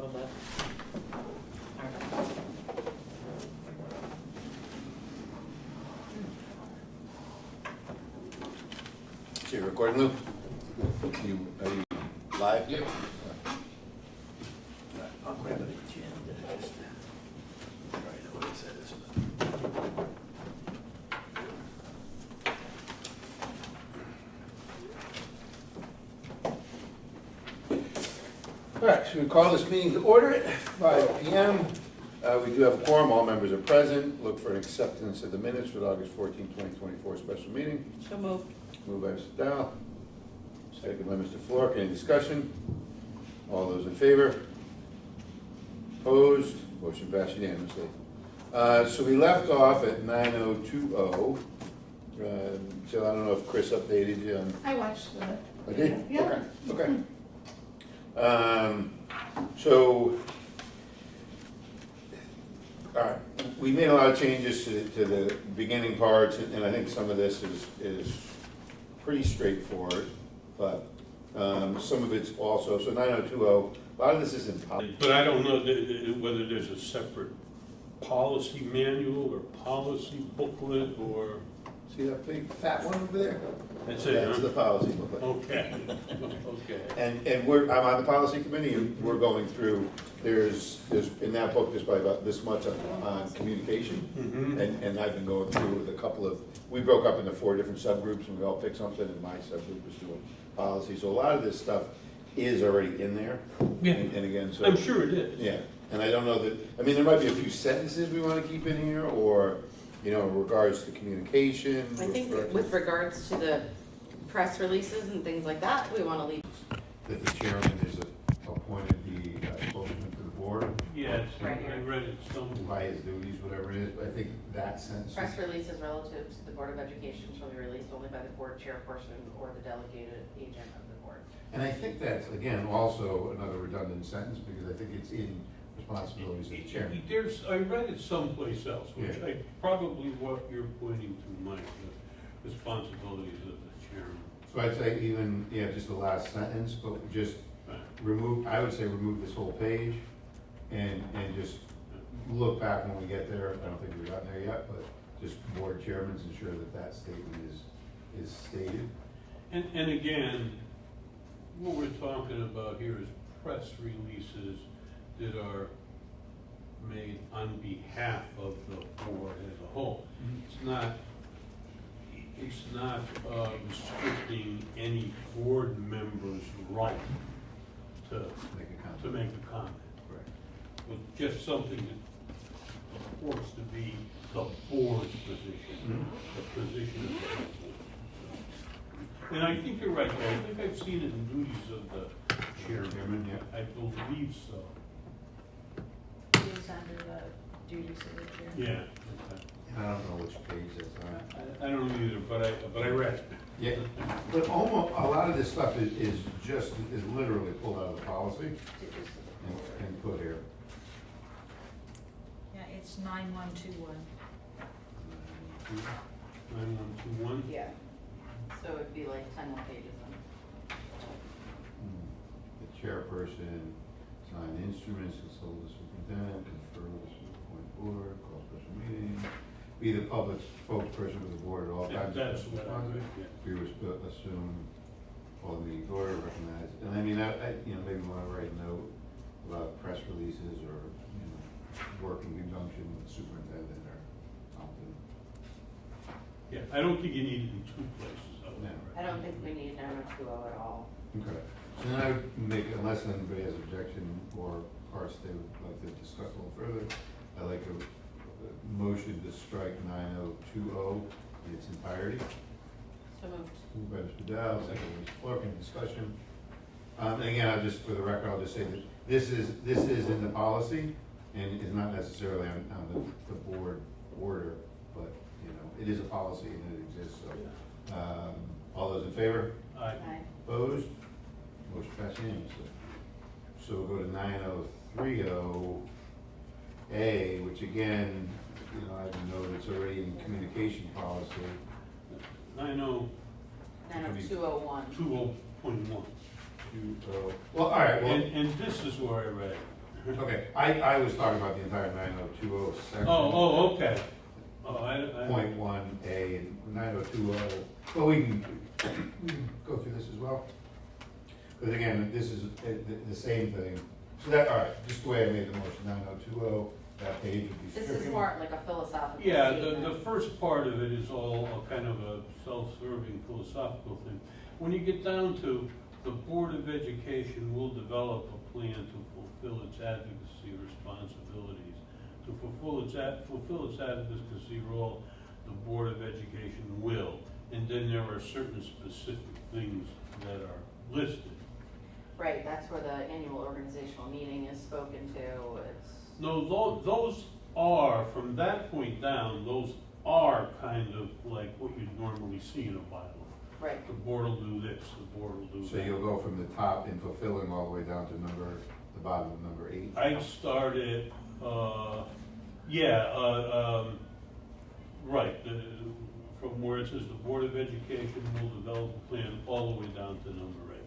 little bit. So you're recording, Lou? Are you live? Yep. I'll grab it at the end. Just, I already know what it says. All right, so we call this meeting to order at 5 p.m. We do have a quorum, all members are present. Look for an acceptance of the minutes for the August 14, 2024 special meeting. So moved. Moved by Mr. Dow, second by Mr. Flork. Any discussion? All those in favor? Opposed? Motion passed unanimously. So we left off at 9020. So I don't know if Chris updated you on. I watched the. I did? Yeah. Okay. So, all right, we made a lot of changes to the beginning parts, and I think some of this is pretty straightforward, but some of it's also, so 9020, a lot of this is in policy. But I don't know whether there's a separate policy manual or policy booklet or, See that big fat one over there? that's it, That's huh? the policy booklet. Okay, okay. And I'm on the policy committee, and we're going through, there's, in that book, there's probably about this much on communication. Mhm. And I've been going through with a couple of, we broke up into 4 different subgroups, and we all picked something, and my subgroup was doing policy. So a lot of this stuff is already in there. Yeah. And again, so. I'm sure it is. Yeah, and I don't know that, I mean, there might be a few sentences we want to keep in here, or, you know, in regards to communication. I think with regards to the press releases and things like that, we want to leave. That the chairman is appointed the spokesman for the board. Yes, Right I here. read it somewhere. By his duties, whatever it is, but I think that sentence. Press releases relative to the Board of Education shall be released only by the board chairperson or the delegated agent of the board. And I think that's, again, also another redundant sentence, because I think it's in responsibilities of the chairman. I read it someplace else, which Yeah. I, probably what you're pointing to, Mike, the responsibilities of the chairman. So I'd say even, yeah, just the last sentence, but just Right. remove, I would say remove this whole page, and just look back when we get there. I don't think we've gotten there yet, but just board chairmans ensure that that statement is stated. And again, what we're talking about here is press releases that are made on behalf of the board as a whole. It's not restricting any board member's right to Make a comment. make a comment. Correct. But just something that purports to be the board's position, the position of the board. And I think you're right, though. I think I've seen it in duties of the chairman. Chairman, yeah. I believe so. It's under the duties of the chair. Yeah. I don't know which page that's on. I don't either, but I read it. Yeah, but almost, a lot of this stuff is literally pulled out of the policy and put here. Yeah, it's 9121. 9121. Yeah. So it'd be like 10 more pages then. The chairperson sign instruments, consult the superintendent, confer with the appointed board, call special meeting, be the public spokesperson for the board at all Yeah, times. that's what I read, yeah. We assume all the meetings order, recognize, and I mean, you know, maybe want to write a note about press releases or, you know, work in conjunction with the superintendent or something. Yeah, I don't think you need it in 2 places, though. No. I don't think we need 9020 at all. Okay, so then I would make, unless anybody has objection or parts they would like to discuss a little further, I'd like a motion to strike 9020 in its entirety. So moved. Moved by Mr. Dow, second by Mr. Flork, any discussion? And again, I'll just, for the record, I'll just say that this is in the policy and is not necessarily on the board order, but, you know, it is a policy and it exists, so. All those in favor? Aye. Aye. Opposed? Motion passed unanimously. So we'll go to 9030A, which again, you know, I've noted it's already in communication policy. 90201. 9020.1. Well, all right, well, And this is where I read it. Okay, I was talking about the entire 9020 section. Okay. Oh, I. Point 1A and 9020, well, we can go through this as well. Because again, this is the same thing. So that, all right, just the way I made the motion, 9020, that page would be This stricken. is more like a philosophical Yeah, statement. the first part of it is all a kind of a self-serving philosophical thing. When you get down to the Board of Education will develop a plan to fulfill its advocacy responsibilities. To fulfill its advocacy role, the Board of Education will. And then there are certain specific things that are listed. Right, that's where the annual organizational meeting is spoken to, it's, No, those are, from that point down, those are kind of like what you'd normally see in a bylaw. right, The board will do this, the board will do that. So you'll go from the top in fulfilling all the way down to the bottom of number 8? I'd start at, right, from where it says the Board of Education will develop a plan all the way down to number 8.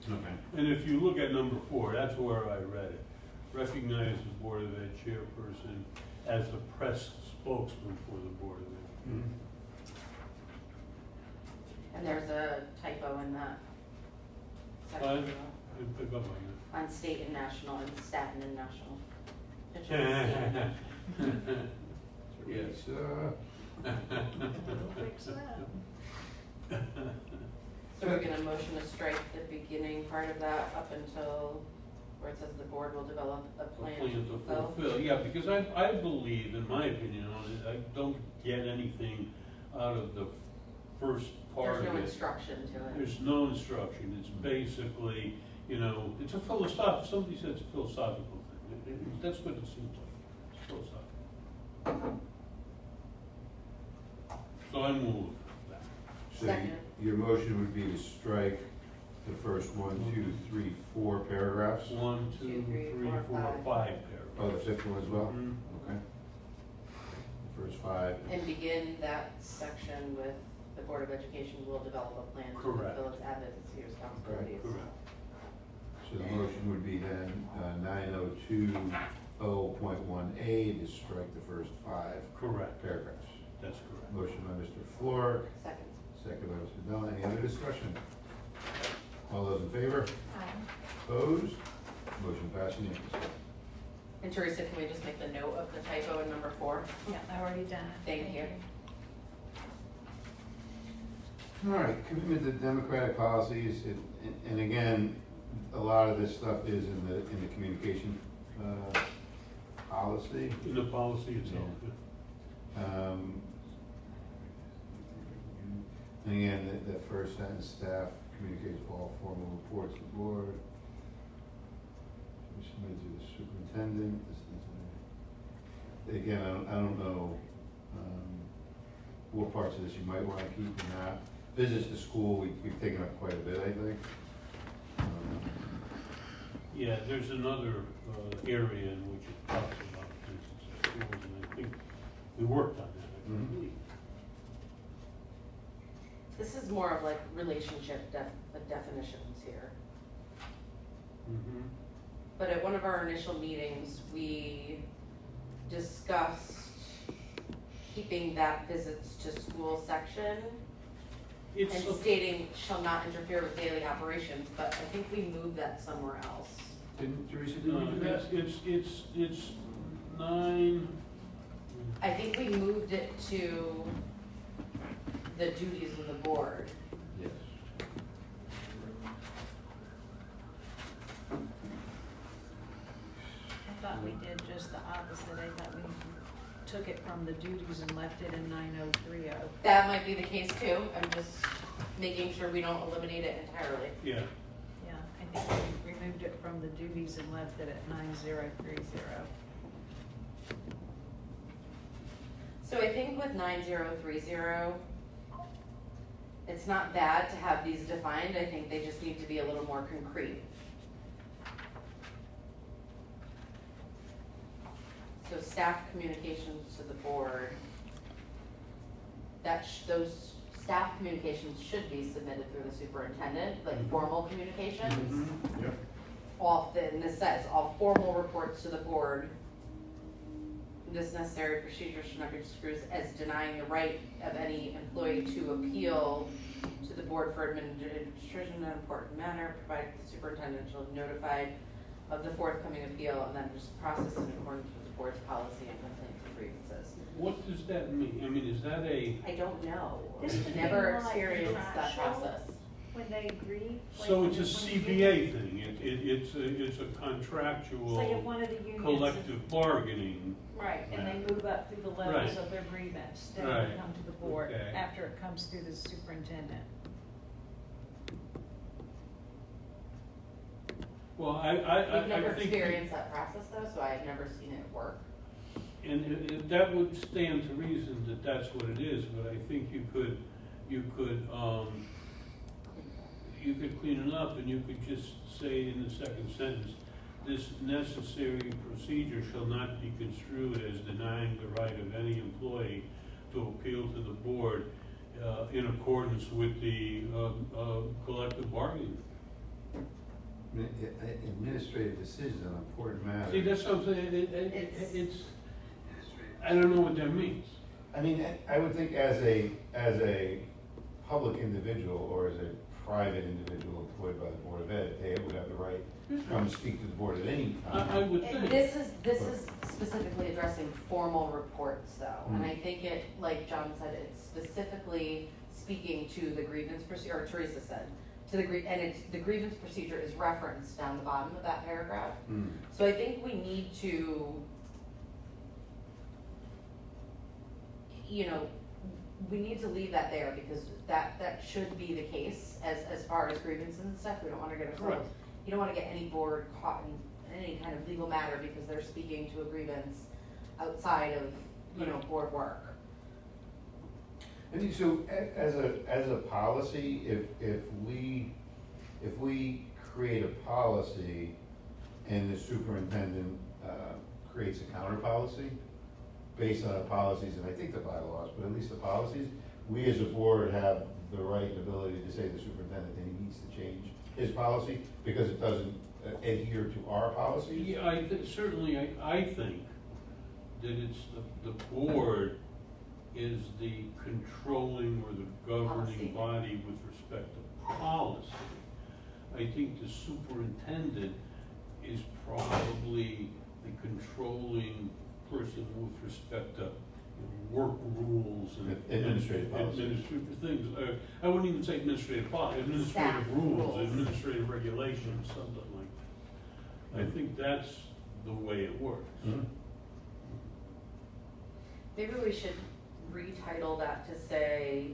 Okay. And if you look at number 4, that's where I read it. Recognize the Board of Ed chairperson as the press spokesman for the Board of Ed. Mhm. and there's a typo in that I section didn't pick up on on state and national and Staten and national. It should be state. that. Yes. It's, We'll fix that. So we're gonna motion to strike the beginning part of that up until where it says the board will develop a plan to fulfill. Yeah, because I believe, in my opinion, I don't get anything out of the first part There's of no it. instruction to it. There's no instruction, it's basically, you know, it's a somebody said it's a philosophical thing. That's what it seems like, it's philosophical. So I move that. So Second. your motion would be to strike the first 1, 2, 3, 4 paragraphs? 1, 2, 2, 3, 3, 4, 4, 5 paragraphs. Oh, the fifth one as well? Mhm. Okay. First 5. And begin that section with the Board of Education will develop a plan to Correct. fulfill its advocacy responsibilities. Correct. So the motion would be then 9020.1A to strike the first 5 Correct, paragraphs. that's correct. Motion by Mr. Fleur, Second. second by Mr. Dillon. Any other discussion? All those in favor? Aye. Opposed? Motion passed unanimously. And Teresa, can we just make the note of the typo in number 4? Yeah, I already done it. Thank you. All right, commitment to democratic policies, and again, a lot of this stuff is in the communication policy. In the policy itself. And again, the first sentence, staff communicates all formal reports to the board. We submit to the superintendent. Again, I don't know what parts of this you might want to keep and not. Visits to school, we've taken up quite a bit, I think. Yeah, there's another area in which it talks about visits to schools, and I think we worked on that, I Mhm. believe. This is more of like relationship definitions here. Mhm. But at one of our initial meetings, we discussed keeping that visits to school section It's, and stating shall not interfere with daily operations, but I think we moved that somewhere else. Didn't Teresa, did you do that? it's 9, I think we moved it to the duties of the board. Yes. I thought we did just the opposite. I thought we took it from the duties and left it in 9030. That might be the case too. I'm just making sure we don't eliminate it entirely. yeah. Yeah, I think we removed it from the duties and left it at 9030. So I think with 9030, it's not bad to have these defined. I think they just need to be a little more concrete. So staff communications to the board, those staff communications should be submitted through the superintendent, like formal communications. Yep. and this says, all formal reports to the board, this necessary procedure should not be construed as denying the right of any employee to appeal to the board for administration in an important manner, provided the superintendent shall be notified of the forthcoming appeal and then just process in accordance with the board's policy and complaints and grievances. What does that mean? I mean, is that a, I don't know. This would be Never more like experienced that contractual. process. When they agree. like so when it's a the union- CBA thing, it's a It's like if contractual one of the unions. collective bargaining. Right, and they move up through the levels Right. of their grievance, then Right. they come to the board Okay. after it comes through the superintendent. Well, I've never I think, experienced that process though, so I've never seen it work. and that would stand to reason that that's what it is, but I think you could clean it up and you could just say in the second sentence, this necessary procedure shall not be construed as denying the right of any employee to appeal to the board in accordance with the collective bargaining. Administrative decisions on important matters. See, that's what I'm saying, it's, I don't know what that means. I mean, I would think as a public individual or as a private individual employed by the Board of Ed, they would have the right to come speak to the board at any I time. would And think. this is specifically addressing formal reports though, and I think it, like John said, it's specifically speaking to the grievance procedure, or Teresa said, to the and it's, the grievance procedure is referenced down the bottom of that paragraph. Mm. So I think we need to, we need to leave that there because that should be the case as far as grievances and stuff. We don't wanna get Right. ourselves, you don't wanna get any board caught in any kind of legal matter because they're speaking to a grievance outside of, board work. I mean, so as a policy, if we create a policy and the superintendent creates a counter policy based on our policies, and I think the bylaws, but at least the policies, we as a board have the right and ability to say to the superintendent that he needs to change his policy because it doesn't adhere to our policies. Yeah, certainly, I think that it's the board is the controlling or the governing Policy. body with respect to policy. I think the superintendent is probably the controlling person with respect to work rules and. Administrative policy. Administrative things, I wouldn't even say administrative Staff administrative rules, rules. administrative regulations, something like that. I think that's the way it works. Mhm. Maybe we should retitle that to say,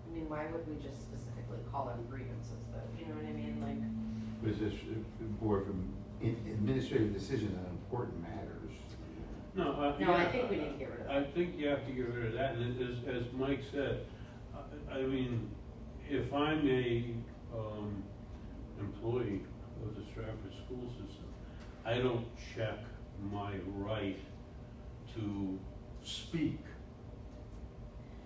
I mean, why would we just specifically call them grievances though, you know what I mean, like, Was this board from administrative decision on important matters? No, no, I think we need to get rid of I that. think you have to get rid of that, and as Mike said, I mean, if I'm a, employee of the Stratford school system, I don't check my right to speak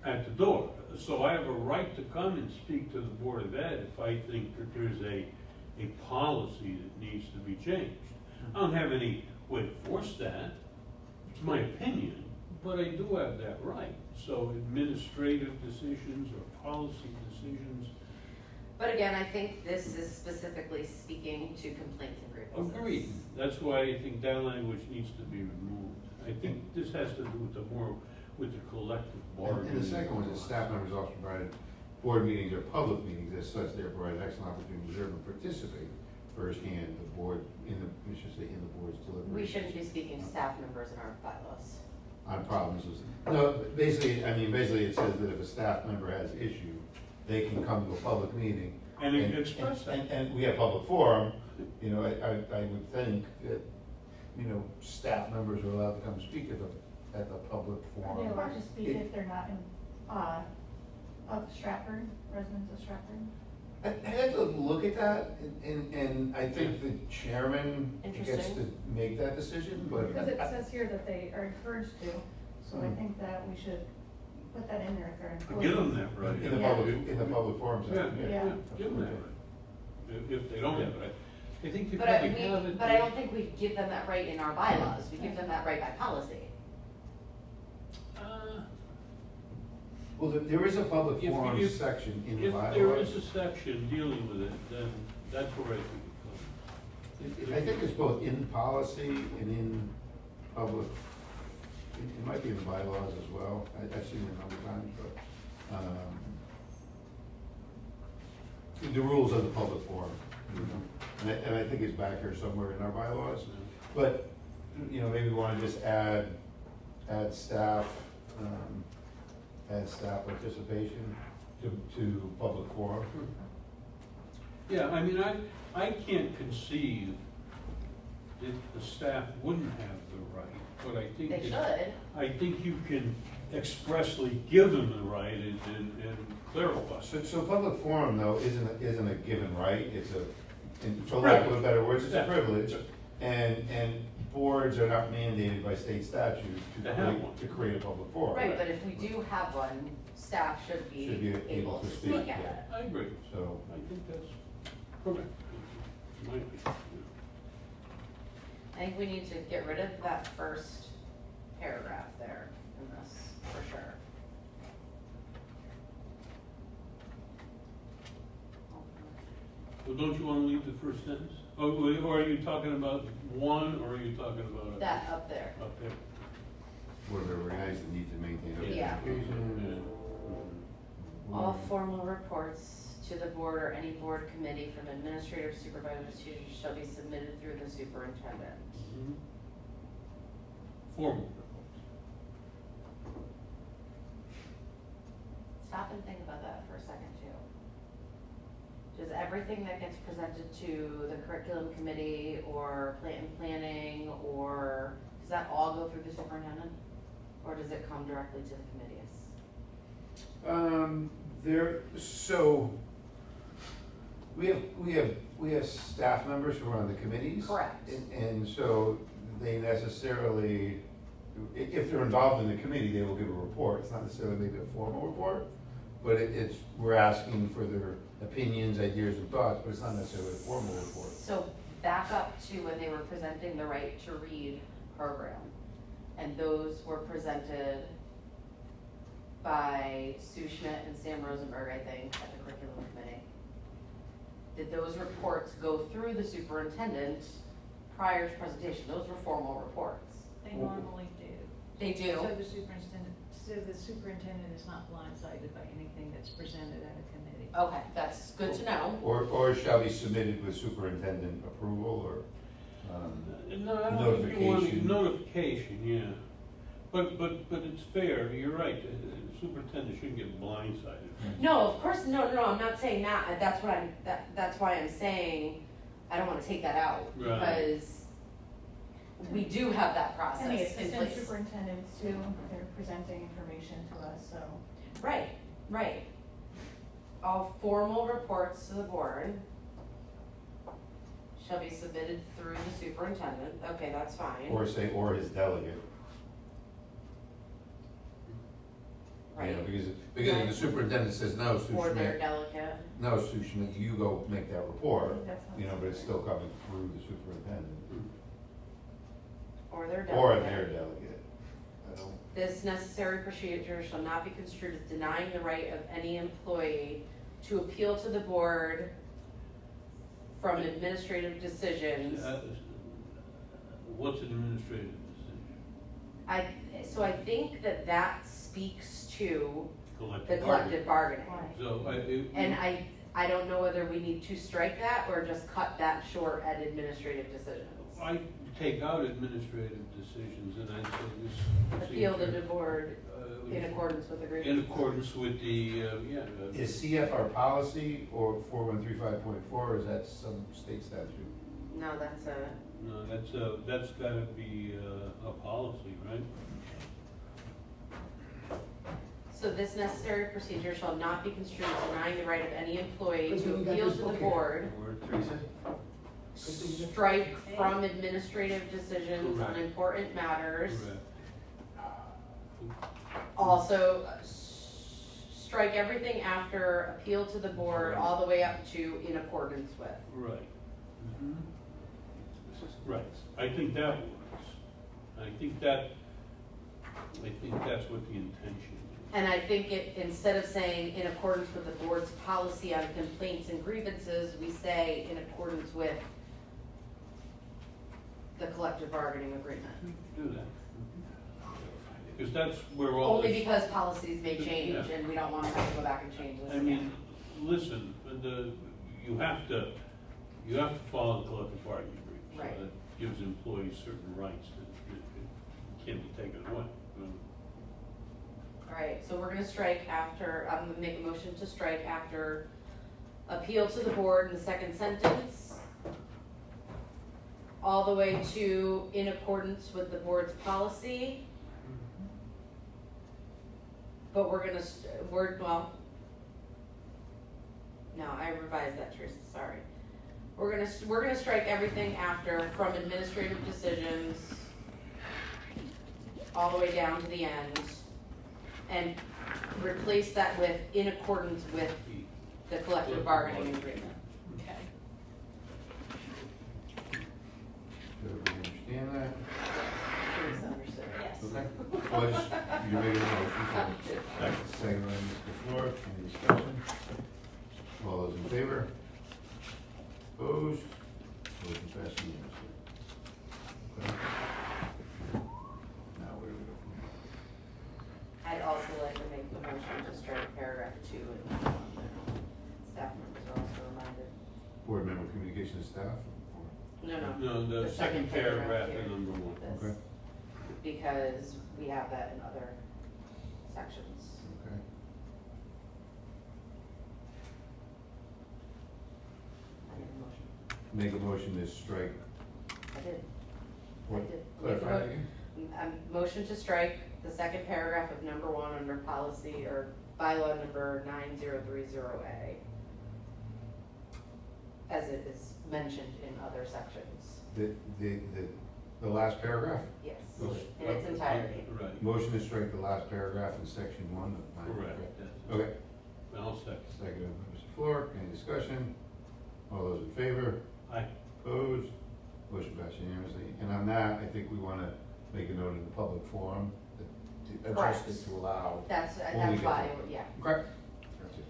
at the door. So I have a right to come and speak to the Board of Ed if I think that there's a policy that needs to be changed. I don't have any way to force that, it's my opinion, but I do have that right. So administrative decisions or policy decisions. But again, I think this is specifically speaking to complaints and grievances. Agreed. That's why I think that language needs to be removed. I think this has to do with the collective bargaining. And the second one is staff members also provided board meetings or public meetings as such, they provide excellent opportunity to observe and participate firsthand the board, in the board's deliberations. We shouldn't be speaking to staff members in our bylaws. On problems with, no, basically it says that if a staff member has issue, they can come to a public meeting. And express that. And we have public forum, I would think that, staff members are allowed to come speak at the public Are they forum. allowed to speak if they're not of Stratford, residents of Stratford? I have to look at that, and I think the chairman gets to Interesting. make that decision, but. Because it says here that they are encouraged to, so I think that we should put that in there if they're encouraged. Give them that right. In the public forum Yeah, section, Yeah. give them that right. if they don't have it. I think they But I, probably have it. but I don't think we give them that right in our bylaws, we give them that right by policy. Well, there is a public If- forum if- section in the If bylaws. there is a section dealing with it, then that's where I think it comes. I think it's both in policy and in public, it might be in the bylaws as well, I've seen it a number of times, but, the rules of the public forum, you know, and I think it's back here somewhere in our bylaws, but, you know, maybe we wanna just add staff, add staff participation to public forum. Yeah, I mean, I can't conceive that the staff wouldn't have the right, but I think. They that- should, I think you can expressly give them the right and clarify. So public forum though isn't a given right, it's for lack of a better words, it's a privilege. And boards are not mandated by state statute To have one. to create a public forum. right, but if we do have one, staff should be Should be able to speak at yeah. it. I agree. So, I think that's correct. In my opinion. I think we need to get rid of that first paragraph there in this, for sure. Well, don't you wanna leave the first sentence? Or are you talking about one, or are you talking about? That up there. Up there. where they're organized and need to maintain open Yeah. communication. All formal reports to the board or any board committee from administrative supervisors shall be submitted through the superintendent. Mhm. Formal reports. Stop and think about that for a second too. Does everything that gets presented to the curriculum committee or planning, or does that all go through the superintendent? Or does it come directly to the committees? So, we have staff members who are on the committees. Correct. And so they necessarily, if they're involved in the committee, they will give a report. It's not necessarily maybe a formal report, but we're asking for their opinions, ideas, and thoughts, but it's not necessarily a formal report. So back up to when they were presenting the right to read program. And those were presented by Sue Schmidt and Sam Rosenberg, I think, at the curriculum committee. Did those reports go through the superintendent prior to presentation? Those were formal reports. They normally do. They do? So the superintendent is not blindsided by anything that's presented at a committee. Okay, that's good to know. Or shall be submitted with superintendent approval, or, No, I don't think you want notification. notification, yeah. But it's fair, you're right, the superintendent shouldn't get blindsided. No, of course, no, I'm not saying that. That's why I'm saying, I don't wanna take that out. Right. Because we do have that process And the in assistant place. superintendents too, they're presenting information to us, so. Right. All formal reports to the board shall be submitted through the superintendent. Okay, that's fine. or his delegate. You know, Right. because if the superintendent says, no, Sue Or their Schmidt, delegate. no, Sue Schmidt, you go make that report, That's not- you know, but it's still coming through the superintendent. Or their delegate. Or their delegate. I don't, This necessary procedure shall not be construed as denying the right of any employee to appeal to the board from administrative decisions. What's an administrative decision? So I think that speaks to the Collective collective bargaining. Why? So And I don't know whether we need to strike that or just cut that short at administrative decisions. I take out administrative decisions and I'd say this. Appeal to the board in uh, accordance with the In accordance with the, is CFR policy or 4135.4, or is that some state statute? No, that's a, no, that's gotta be a policy, right? so this necessary procedure shall not be construed as denying the right of any employee Good to thing you got appeal this to the book here. board. Word, Teresa? Strike from administrative decisions on Correct. important matters. Correct. Also, strike everything after appeal to the board, all the way up to in accordance with. Right. Right, I think that works. I think that's what the intention is. And I think it, instead of saying in accordance with the board's policy on complaints and grievances, we say in accordance with the collective bargaining agreement. Do that. Because that's where all Only this. because policies may change Yeah. and we don't wanna have to go back and change this I again. mean, listen, you have to follow the collective bargaining agreement. Right. So that gives employees certain rights that can't be taken away. Alright, so we're gonna strike after, I'm gonna make a motion to strike after appeal to the board in the second sentence, all the way to in accordance with the board's policy. But we're gonna, no, I revised that, Teresa, sorry. We're gonna strike everything after from administrative decisions all the way down to the end, and replace that with in accordance with the collective bargaining agreement. Okay. Does everybody understand that? Teresa understood. Yes. Okay. Well, just, you're making a motion, so, second by Mr. Floor, any discussion? All those in favor? Opposed? Motion passed unanimously. Okay. Now, where do we go from here? I'd also like to make the motion to strike paragraph 2 and 1 there. Staff members are also reminded. Board member communication to staff? Or- No, No, the second paragraph here. in number 1. This. Okay. Because we have that in other sections. Okay. I need a motion. Make a motion to strike. I did. What? I did. Clarify Make a that again? motion to strike the second paragraph of number 1 under policy or bylaw number 9030A. As it is mentioned in other sections. The last paragraph? Yes, Okay. in its entirety. Right, Motion to strike the last paragraph in section 1 of my. correct. Okay. I'll second. Second by Mr. Floor, any discussion? All those in favor? Aye. Opposed? Motion passed unanimously. And on that, I think we want to make a note in the public forum to adjust Correct. it to allow. That's Only why, get yeah. Okay. That's it.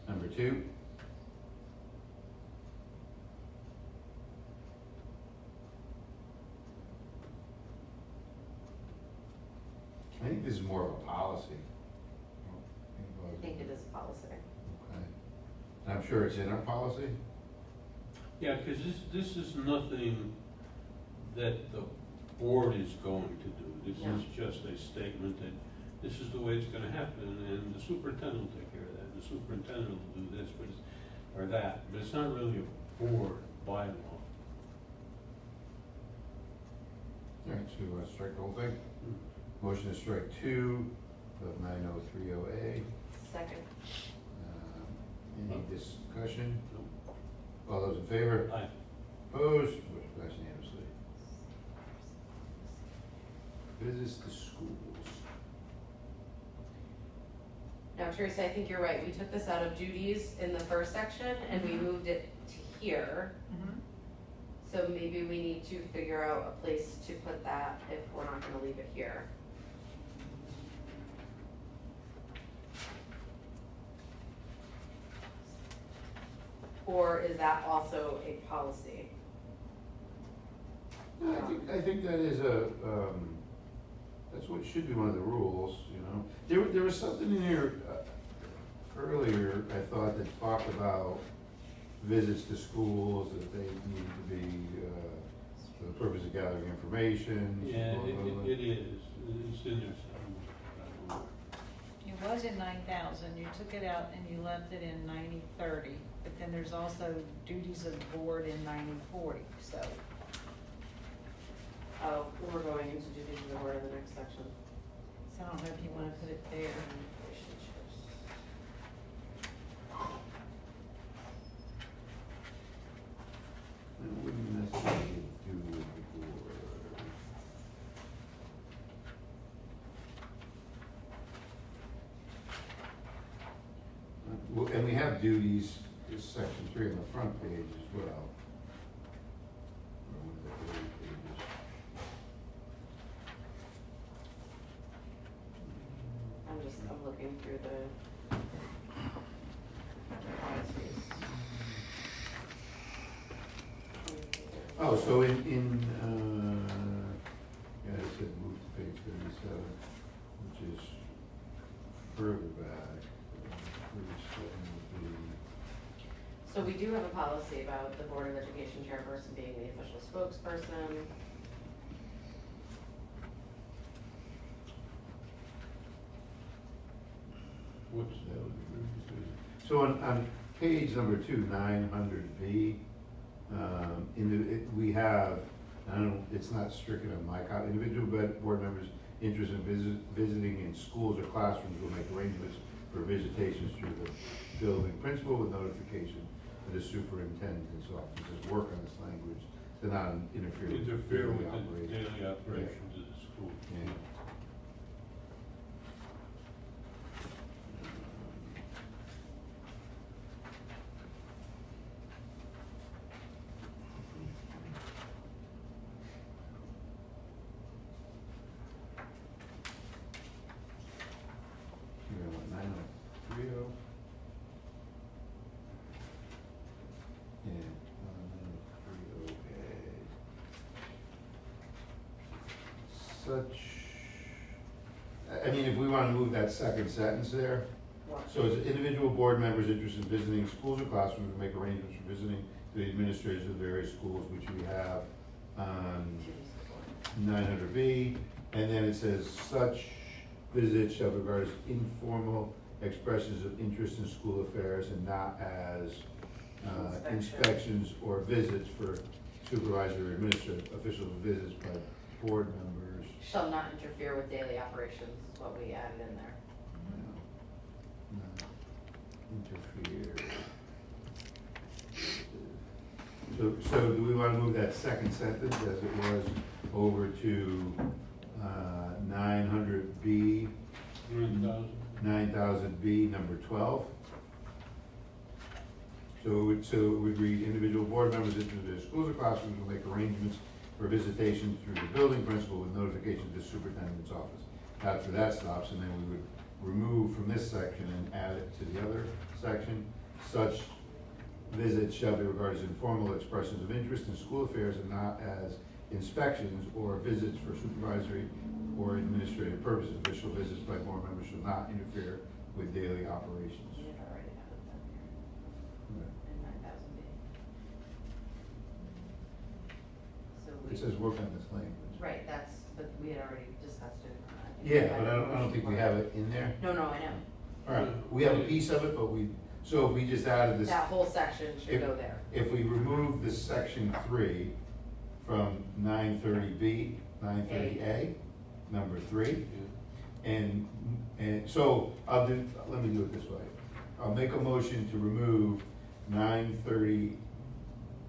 Number 2. I think this is more of a policy. I think it is a policy. Okay. And I'm sure it's in our policy? Yeah, because this is nothing that the board is going to do. This No. is just a statement that this is the way it's gonna happen, and the superintendent will take care of that. The superintendent will do this, or that, but it's not really a board bylaw. All right, so you want to strike the whole thing? Motion to strike 2 of 9030A. Second. Any discussion? All those in favor? Aye. Opposed? Motion passed unanimously. Visits to schools. Now, Teresa, I think you're right. We took this out of duties in the first section and we moved it to here. Mhm. So maybe we need to figure out a place to put that if we're not gonna leave it here. Or is that also a policy? No, I think that is that's what should be one of the rules, you know. There was something in here earlier, I thought, that talked about visits to schools, that they need to be, for the purpose of gathering information. Yeah, blah, blah, blah. it is. It's in there somewhere. It was in 9,000, you took it out and you left it in 9030, but then there's also duties of the board in 9040, so. Oh, we're going into duties of the board in the next section. So I don't know if you wanna put it there. It wouldn't necessarily do with the board. have duties, is section 3 on the front page as well. Or one of the early pages. I'm looking through the policies. Oh, so yeah, it said move to page 37, which is further back. 37 would be, So we do have a policy about the Board of Education chairperson being the official spokesperson. What's that? so on page number 2, 900B, we have, it's not stricken on my copy, individual board members interested in visiting in schools or classrooms will make arrangements for visitations through the building principal with notification to the superintendent's office. Just work on this language to not interfere with Interfere with daily the operations. daily operations of the school. Yeah. You're on 9030. Yeah, 9030A. Such, I mean, if we wanna move that second sentence there, so as individual board members interested in visiting schools or classrooms will make arrangements for visiting the administrators of various schools, which we have on 900B, and then it says such visits shall be regarded as informal expressions of interest in school affairs and not as inspections or visits for supervisory or administrative official visits by board members. Shall not interfere with daily operations, is what we added in there. Not interfere. So do we wanna move that second sentence as it was over to 900B, 9000B, number 12? So it would read, individual board members interested in schools or classrooms will make arrangements for visitation through the building principal with notification to the superintendent's office. After that stops, and then we would remove from this section and add it to the other section. Such visits shall be regarded as informal expressions of interest in school affairs and not as inspections or visits for supervisory or administrative purposes. Official visits by board members shall not interfere with daily operations. We had already added that here in 9000B. So we. It says work on this language. Right, but we had already discussed it. Yeah, but I don't think we have it in there. No, I know. All right, we have a piece of it, but so if we just added this. That whole section should go there. If we remove this section 3 from 930B, 930A, number 3, and so let me do it this way. I'll make a motion to remove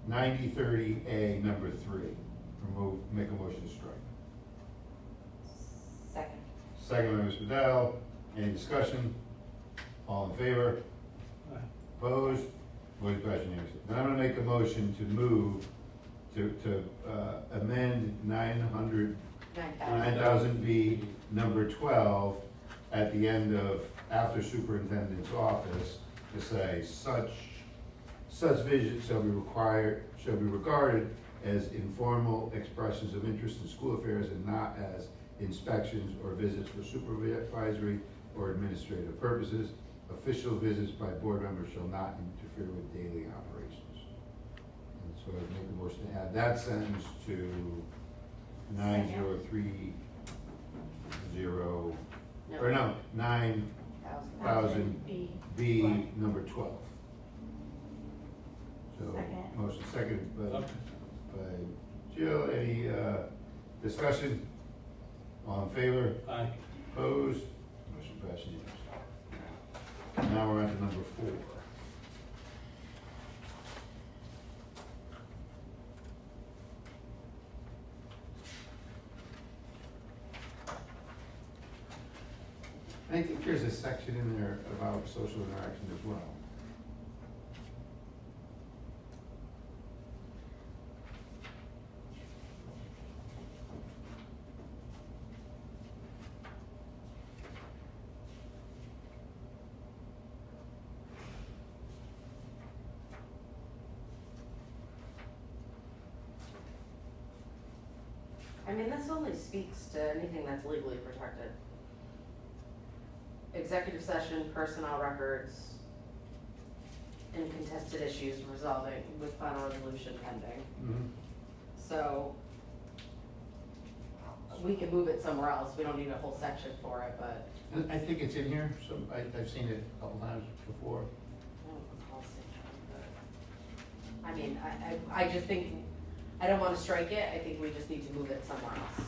9030A, number 3. Make a motion to strike. Second. Second by Mr. Dell. Any discussion? All in favor? Opposed? Voice by unanimously. Then I'm gonna make a motion to move, to amend 9000B, number 12, at the end of, after superintendent's office, to say, such visits shall be regarded as informal expressions of interest in school affairs and not as inspections or visits for supervisory or administrative purposes. Official visits by board members shall not interfere with daily operations. And so I make a motion to add that sentence to 9030, or no, 9000B, number 12. So, Second. motion seconded by Jill. Any discussion? All in favor? Aye. Opposed? Motion passes unanimously. Now we're on to number 4. I think there's a section in there about social interaction as well. I mean, this only speaks to anything that's legally protected. Executive session, personnel records, and contested issues resolving with final resolution pending. Mhm. So we can move it somewhere else, we don't need a whole section for it, but And I think it's in here, so I've seen it a couple times before. I don't recall seeing it, but I mean, I just think, I don't wanna strike it, I think we just need to move it somewhere else.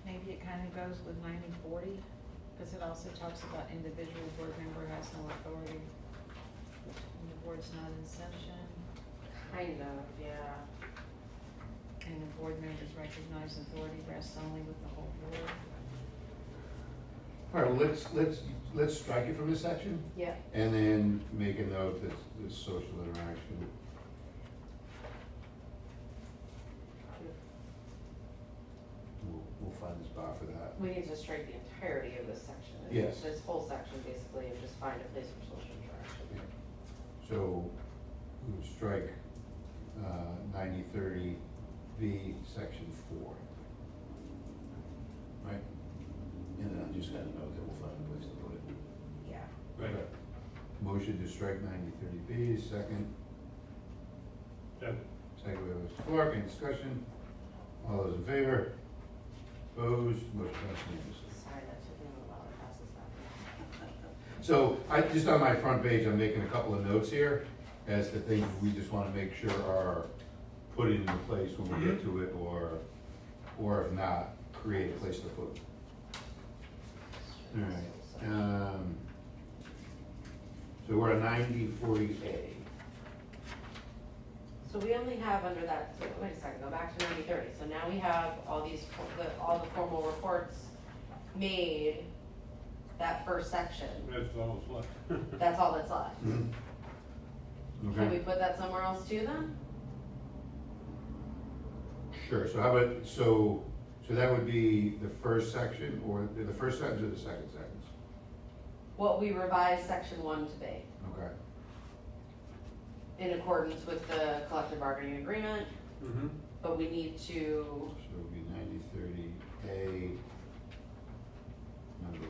Maybe it kind of goes with 90/40, because it also talks about individual board member has no authority. And the board's not in session, Kind of, yeah. and the board member's recognized authority rests only with the whole board. All right, well, let's strike it from this section, Yeah. and then make a note that this social interaction. We'll find a spot for that. We need to strike the entirety of this section. Yes. This whole section basically, and just find a place for social interaction. Yeah. So, we would strike, 9030B, section 4. Right? And then I just gotta note that we'll find a place to put it. Yeah. Right. Okay. Motion to strike 9030B, second. Second. Second by Mr. Clark, any discussion? All those in favor? Opposed? Motion passes unanimously. Sorry, that took me a while to process that. So, just on my front page, I'm making a couple of notes here as to things we just wanna make sure are put into place when we get to it, or if not, create a place to put them. All right, so we're at 9040A. So we only have under that, so wait a second, go back to 9030. So now we have all these, all the formal reports made, that first section. That's all it's left. That's all that's left. Mhm. Can we Okay, put that somewhere else too then? sure, so how about, so that would be the first section, or the first sentence or the second sentence? What we revised section 1 to be, Okay, in accordance with the collective bargaining agreement, Mm-hmm. but we need to, so it would be 9030A, number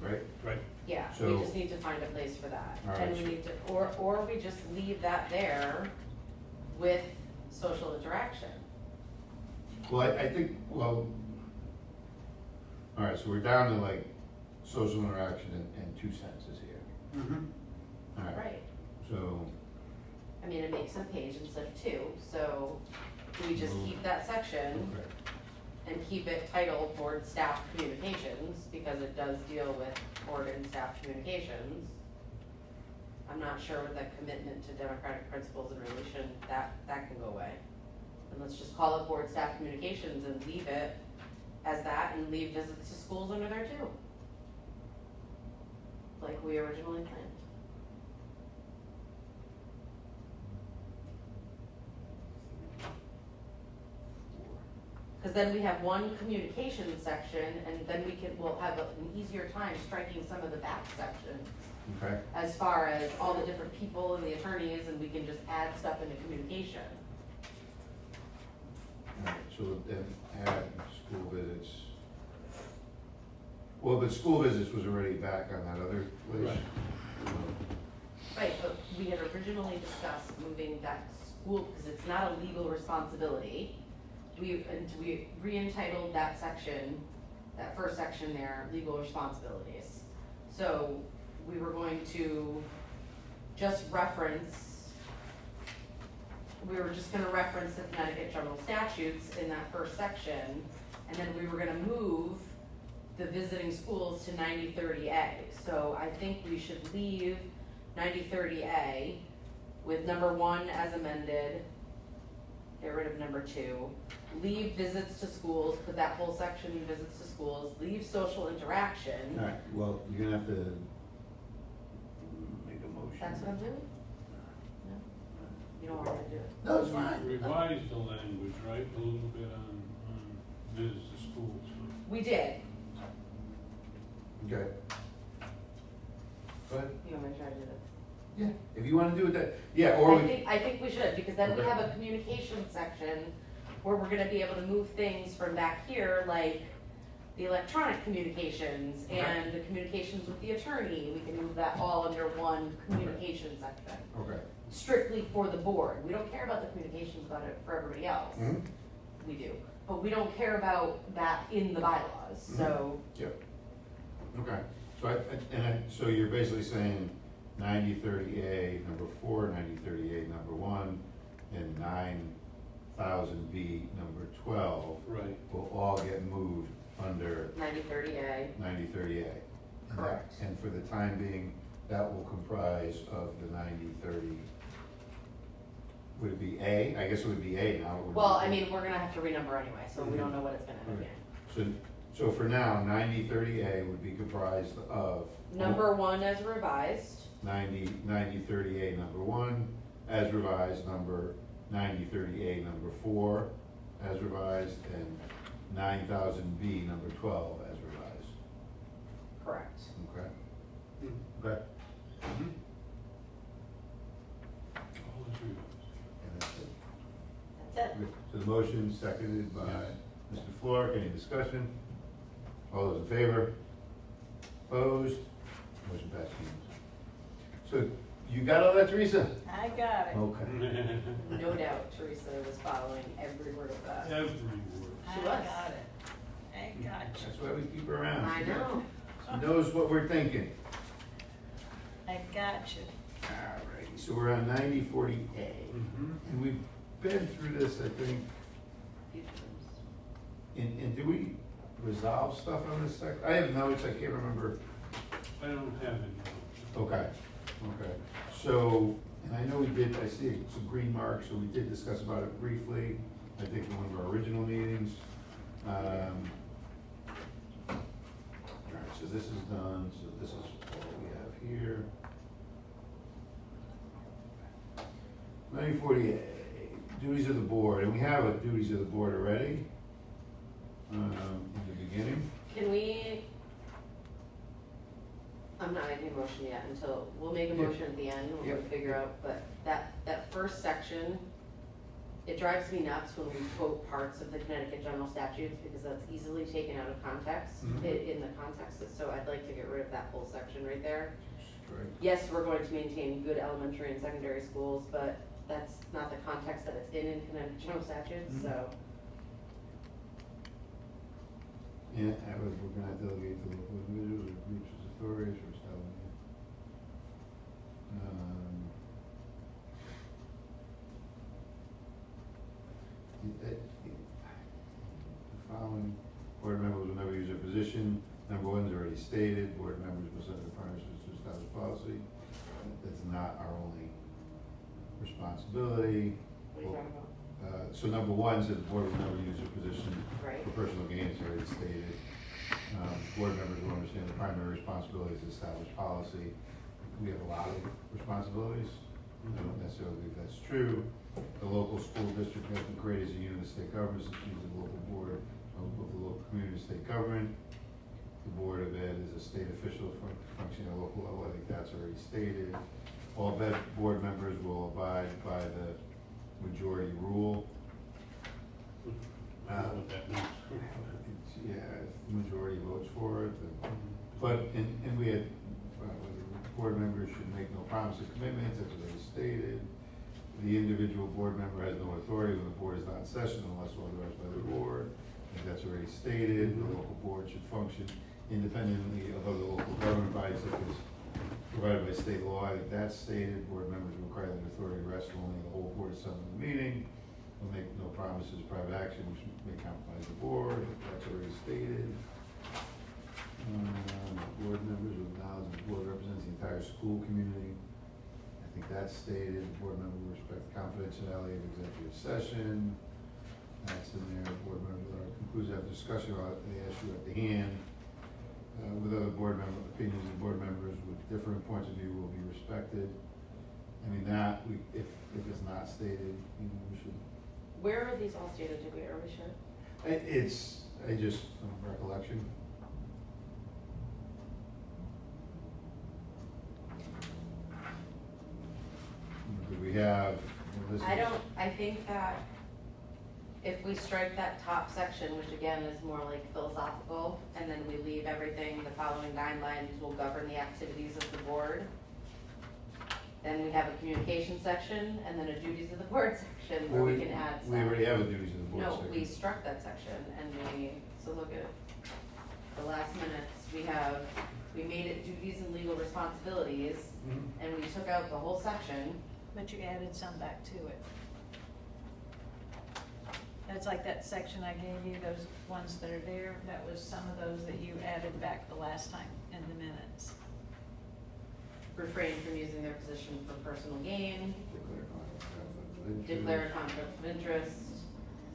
1, right? Right. yeah, we So- just need to find a place for that. All right, And we so- need to, or we just leave that there with social interaction. Well, I think, well, all right, so we're down to like social interaction and 2 sentences here. Mm-hmm. All right, Right. so, I mean, it makes a page instead of 2, so do we just keep that section okay, and keep it titled Board Staff Communications, because it does deal with board and staff communications. I'm not sure with that commitment to democratic principles and relation, that can go away. And let's just call it Board Staff Communications and leave it as that, and leave visits to schools under there too. Like we originally planned. Cause then we have one communication section, and then we'll have an easier time striking some of the back sections okay, as far as all the different people and the attorneys, and we can just add stuff into communication. all right, so then add school visits. Well, but school visits was already back on that other list. Right, but we had originally discussed moving that school, because it's not a legal responsibility. We re-entitled that section, that first section there, legal responsibilities. So we were going to just reference, we were just gonna reference the Connecticut general statutes in that first section, and then we were gonna move the visiting schools to 9030A. So I think we should leave 9030A with number 1 as amended, get rid of number 2. Leave visits to schools, put that whole section, visits to schools, leave social interaction. Alright, well, you're gonna have to make a motion. That's what I'm doing? No? You don't want me to do it? No, it's fine. Revise the language, right, a little bit on visits to schools. We did. Okay. Go ahead. You want me to try to do this? Yeah, if you wanna do it that, yeah, or I think we should, because then we Okay. have a communication section where we're gonna be able to move things from back here, like the electronic communications and the communications with the attorney. We can move that all under one communication section, Okay. strictly for the board. We don't care about the communications about it for everybody else. Mhm. We do, but we don't care about that in the bylaws, so. Yep. Okay, so you're basically saying 9030A number 4, 9030A number 1, and 9000B number 12 Right. will all get moved under 9030A, 9030A. Correct. And for the time being, that will comprise of the 9030. Would it be A? I guess it would be A now. wouldn't well, it? I mean, we're gonna have to renumber anyway, so we don't know what it's gonna end up being. So for now, 9030A would be comprised of. Number 1 as revised. 9030A number 1 as revised, 9030A number 4 as revised, and 9000B number 12 as revised. Correct. Okay? Okay. All is revised. And that's it. That's it. Good. So the motion seconded by Mr. Flork. Any discussion? All those in favor? Opposed? Motion passed unanimously. So you got all that, Teresa? I got it. Okay. No doubt Teresa was following every word of that. Every word. I She was. got it. I got you. That's why we keep her around. I know. She knows what we're thinking. I got you. Alrighty, so we're on 9040A. And we've been through this, I think, Few times. and do we resolve stuff on this sec? I have notes, I can't remember. I don't have any. Okay, okay. So, and I know we did, I see some green marks, so we did discuss about it briefly, I think in one of our original meetings. Alright, so this is done, so this is all we have here. 9040A, duties of the board, and we have a duties of the board already, in the beginning. Can we, I'm not making a motion yet until, we'll make a Yeah. motion at the end when we Yep. figure out, but that first section, it drives me nuts when we quote parts of the Connecticut general statutes because that's easily taken out of context, Mhm. in the context, so I'd like to get rid of that whole section right there. Right. Yes, we're going to maintain good elementary and secondary schools, but that's not the context that it's in Connecticut general statutes, Mhm. so. Yeah, we're gonna delegate to local individuals or groups as authorities for establishing. The following, board members will never use their position, number 1 is already stated, board members must have the premises to establish policy. That's not our only responsibility. What are you talking about? So number 1 says the board will never use their position Right. for personal gain, it's already stated. Board members will understand the primary responsibility is to establish policy. We have a lot of responsibilities. I don't necessarily believe that's true. The local school district has been created as a unit of state government, since it is a local board of the local community state government. The Board of Ed is a state official functioning at a local level, I think that's already stated. All board members will abide by the majority rule. I don't know what that means. Yeah, if the majority votes for it, then, but, and we had, board members should make no promises or commitments, that's already stated. The individual board member has no authority when the board is not in session unless authorized by the board, I think that's already stated. The local board should function independently of other local government bodies such as provided by state law, I think that's stated. Board members are required that authority rests only in the whole board assembled in the meeting. Will make no promises, private action, which may compromise the board, that's already stated. Board members will acknowledge the board represents the entire school community. I think that's stated, the board member will respect the confidentiality of executive session. That's in there, board member concludes after discussion about the issue at the hand. With other board member opinions of board members with differing points of view will be respected. I mean, that, if it's not stated, we should. Where are these all stated, are we sure? I just, from recollection. Do we have, well, this is- I think that if we strike that top section, which again is more like philosophical, and then we leave everything, the following 9 lines will govern the activities of the board. Then we have a communication section, and then a duties of the board section where we can add stuff. We already have a duties of the board No, section. we struck that section, and so look at the last minutes, we made it duties and legal responsibilities, Mhm. and we took out the whole section. But you added some back to it. That's like that section I gave you, those ones that are there, that was some of those that you added back the last time in the minutes. Refrain from using their position for personal gain, Declare declare a conflict of interest. conflict of interest,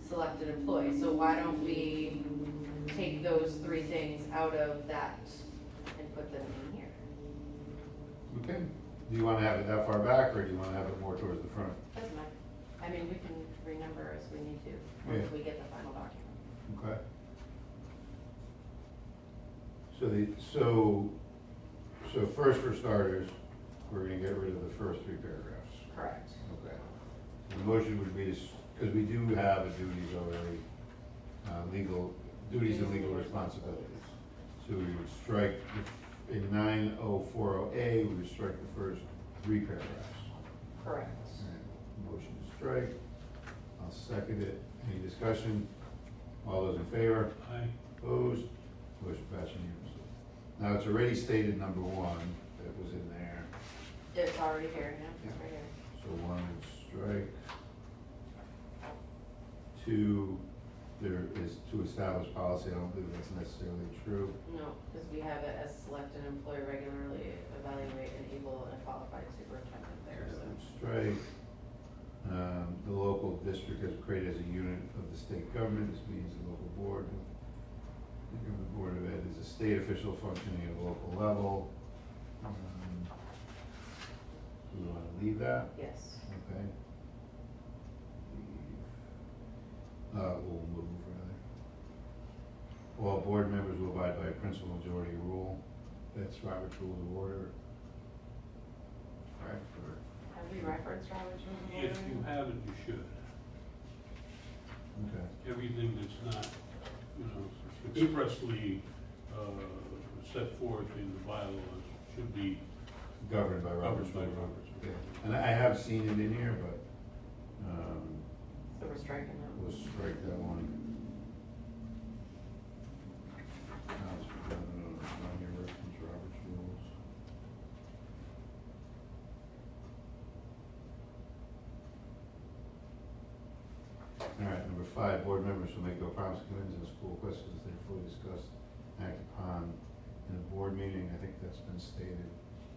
select an employee. So why don't we take those 3 things out of that and put them in here? Okay, do you wanna have it that far back, or do you wanna have it more towards the front? Doesn't matter. I mean, we can renumber as we need to, once Yeah. we get the final document. Okay. So first for starters, we're gonna get rid of the first 3 paragraphs. Correct. Okay. The motion would be, because we do have a duties already, legal, duties and legal responsibilities. So we would strike, in 9040A, we would strike the first 3 paragraphs. Correct. Alright, motion to strike, I'll second it, any discussion? All those in favor? Aye. Opposed? Motion passed unanimously. Now, it's already stated number 1, that was in there, It's already here, yeah, it's right here. so 1 would strike. 2, there is to establish policy, I don't believe that's necessarily true. No, because we have it as select an employee regularly, evaluate an able and qualified superintendent there, That so. would strike. The local district is created as a unit of the state government, this means the local board. The Board of Ed is a state official functioning at a local level. Do we wanna leave that? Yes. Okay. We'll move rather. All board members will abide by a principal majority rule, that's Robert's Rules of Order. Right, or, Have we referenced Robert's Rules of Order? If you haven't, you should. okay. Everything that's not, expressly, set forth in the bylaws should be Governed by Robert's governed by Rules. Robert's. Yeah, and I have seen it in here, but, So we're striking that. we'll strike that one. On your reference, Robert's Rules. All right, number 5, board members shall make no promise to come into the school questions they fully discussed, act upon in a board meeting. I think that's been stated,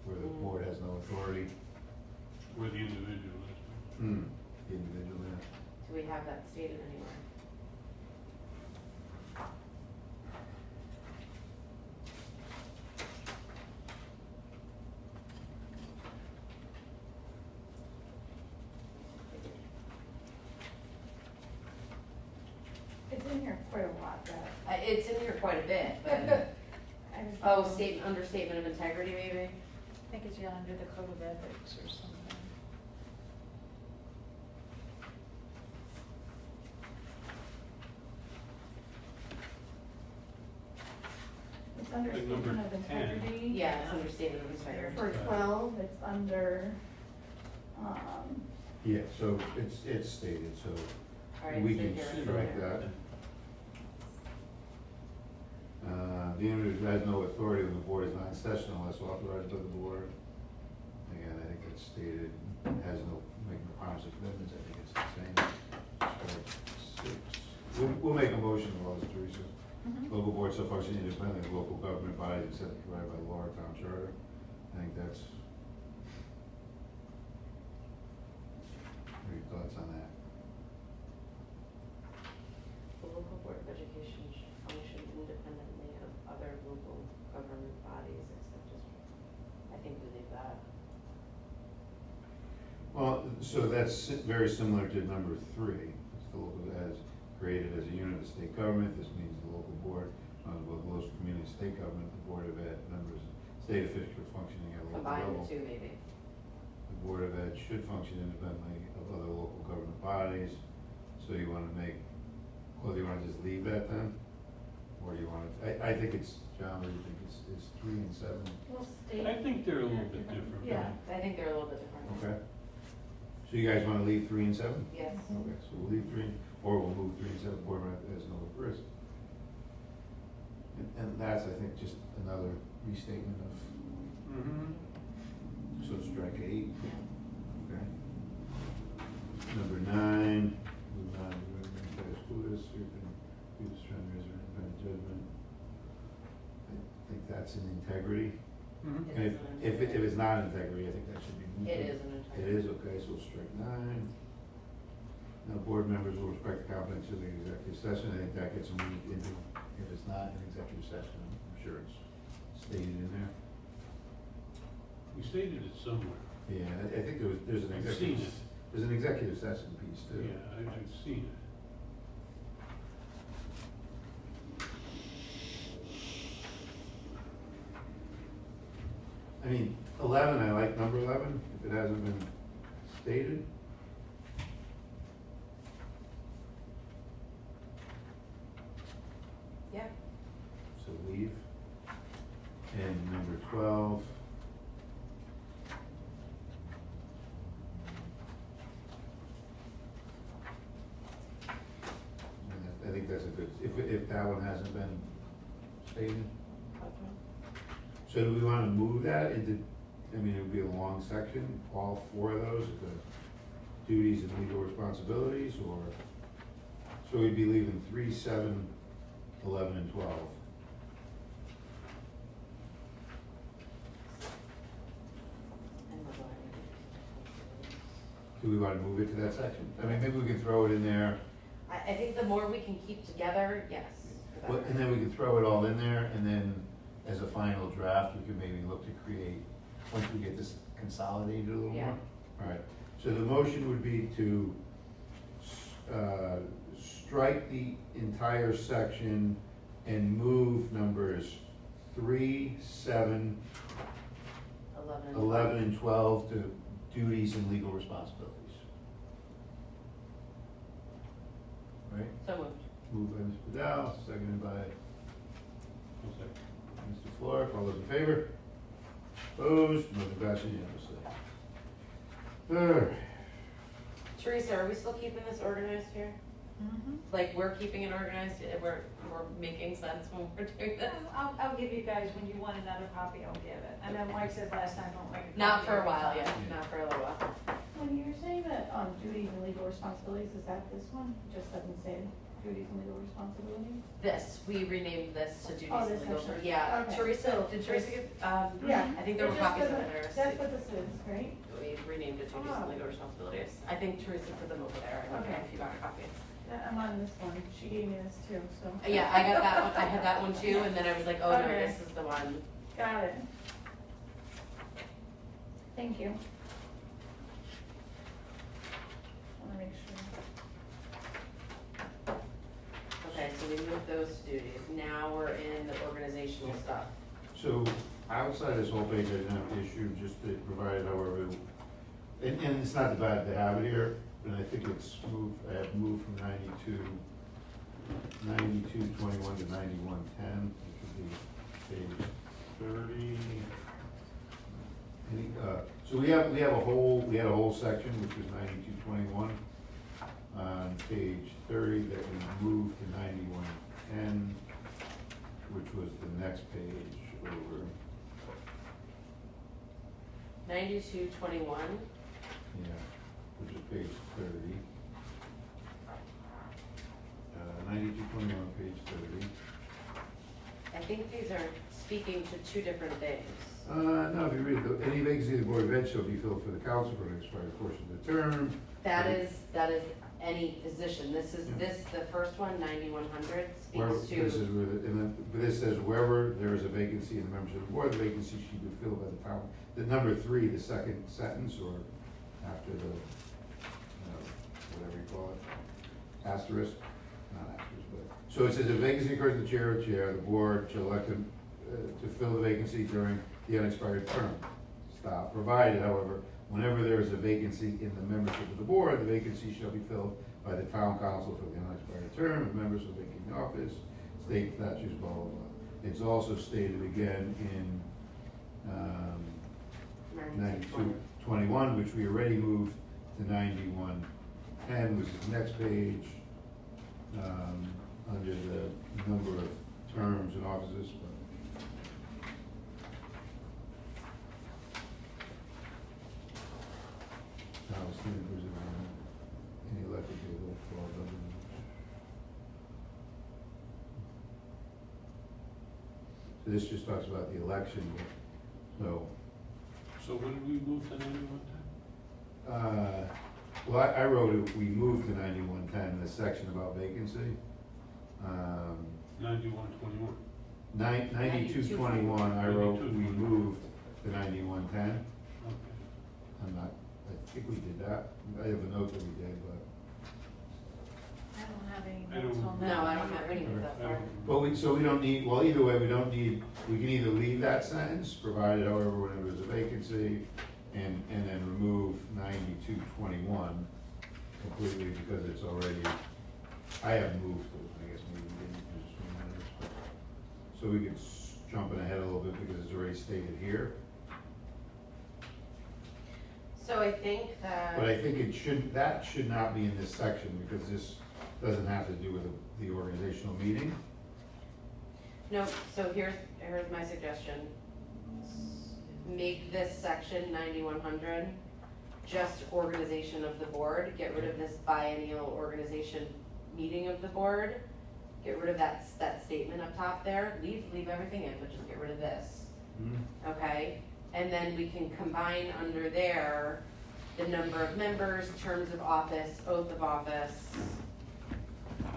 where the board has no authority. Where the individual is. The individual, yeah. Do we have that stated anywhere? It's in here quite a lot, that. It's in here quite a bit, but, I just oh, don't know. understatement of integrity maybe? I think it's under the code of ethics or something. It's under Like number statement of 10. integrity. Yeah, it's understatement of integrity. For 12, it's under, Yeah, so it's stated, so Alright, we so can here it is. strike that. The individual has no authority when the board is not in session unless authorized by the board. Again, I think it's stated, has no, make no promise of commitments, I think it's the same. Strike 6. We'll make a motion, Lois, Teresa. Mhm. Local boards shall function independently of local government bodies except provided by law or town charter. I think that's thoughts on that? The local board of education should function independently of other local government bodies except district. I think we leave that. Well, so that's very similar to number 3. It's the local as created as a unit of the state government. This means the local board, both local community and state government, the board of ed members, state officials functioning at a local Combine level. the two maybe. The board of ed should function independently of other local government bodies. So you wanna make, well, do you wanna just leave that then? Or do you wanna, I think it's, John, what do you think, is 3 and 7? Well, state. I think they're a little bit different. Yeah. I think they're a little bit different. Okay. So you guys wanna leave 3 and 7? Yes. Okay, so we'll leave 3, or we'll move 3 and 7, board member has no risk. And that's, I think, just another restatement of, Mm-hmm. so strike 8. Okay. Number 9, move on, we're going to try to school district and do the surrenders or independent judgment. I think that's an integrity. Mm-hmm. And if it's not integrity, I think that should be moved. It is an integrity. It is, okay, so we'll strike 9. Now, board members will respect the confidentiality of the executive session. I think that gets moved into, if it's not an executive session, I'm sure it's stated in there. We stated it somewhere. Yeah, I think there's an I've seen executive, it. there's an executive session piece too. Yeah, I've seen it. I mean, 11, I like number 11, if it hasn't been stated. Yeah. So leave. And number 12. And I think that's a good, if that one hasn't been stated. So do we wanna move that into, I mean, it would be a long section, all 4 of those, the duties and legal responsibilities, or? So we'd be leaving 3, 7, 11, and 12. Do we wanna move it to that section? I mean, maybe we can throw it in there, I think the more we can keep together, yes. the well, better. and then we can throw it all in there, and then as a final draft, we can maybe look to create, once we get this consolidated a little Yeah. more. All right, so the motion would be to strike the entire section and move numbers 3, 7, 11, and 12 to duties and legal responsibilities. Right? So moved. Moved by Ms. Padal, seconded by One second. Mr. Florek. All those in favor? Opposed? Motion passes unanimously. All right. Teresa, are we still keeping this organized here? Mm-hmm. Like, we're keeping it organized, we're making sense when we're doing this? I'll give you guys, when you want another copy, I'll give it. And then Mike said last time, don't make a copy. Not for a every while, time. yeah, not for a little while. When you're saying that, duties and legal responsibilities, is that this one? Just doesn't say duties and legal responsibilities? This, we renamed this to duties Oh, and this legal, section. yeah, Okay. Teresa, So did Teresa this- get, Yeah. I think there It were just copies of doesn't- it there. That's what this is, right? We renamed it duties and Oh. legal responsibilities. I think Teresa put them over there, I don't know Okay. if you got a copy. I'm on this one. She gave me this too, so. Yeah, I got that one, I had that one too, and then I was like, oh no, Okay. this is the one. Got it. Thank you. Wanna make sure. Okay, so we moved those duties, now we're in the organizational stuff. So outside this whole page, I didn't have to issue, just to provide it however, and it's not bad to have it here, but I think it's moved, I have moved from 9221 to 9110, which would be page 30. So we had a whole section, which was 9221 on page 30 that we moved to 9110, which was the next page over. 9221, Yeah, which is page 30. 9221, page 30. I think these are speaking to two different things. No, if you read, any vacancy of the Board of Ed shall be filled for the council for an expired portion of the term. That is any position. This is, the first one, 9100, Wherever, speaks this is to, where, and then, but this says wherever there is a vacancy in the membership of the board, the vacancy should be filled by the town. The number 3, the second sentence, or after the, whatever you call it, asterisk, not asterisk, but, so it says a vacancy occurs in the chair or chair, the board shall elect him to fill the vacancy during the unexpired term. Stop, provided, however, whenever there is a vacancy in the membership of the board, the vacancy shall be filled by the town council for the unexpired term, and members of vacant office, state statutes, blah, blah, blah. It's also stated again in, 9221, which we already moved to 9110, which is the next page, under the number of terms and offices. Now, student who's any elected to vote for all government. So this just talks about the election, so, So when did we move to 9110? well, I wrote it, we moved to 9110, the section about vacancy. 9121. 9221, I wrote, we 9221. moved to 9110. Okay. I'm not, I think we did that. I have a note that we did, but. I don't have any I don't- notes on that. no, I don't have any of that I part. don't- Well, so we don't need, well, either way, we don't need, we can either leave that sentence, provided however, whenever there's a vacancy, and then remove 9221 completely, because it's already, I have moved it, I guess maybe we didn't, just remember this, but. So we could jump in ahead a little bit, because it's already stated here, So I think that. but I think it should, that should not be in this section, because this doesn't have to do with the organizational meeting. No, so here's my suggestion. Make this section 9100 just organization of the board. Get rid of this biennial organization meeting of the board. Get rid of that statement up top there. Leave everything in, but just get rid of this, okay? And then we can combine under there the number of members, terms of office, oath of office,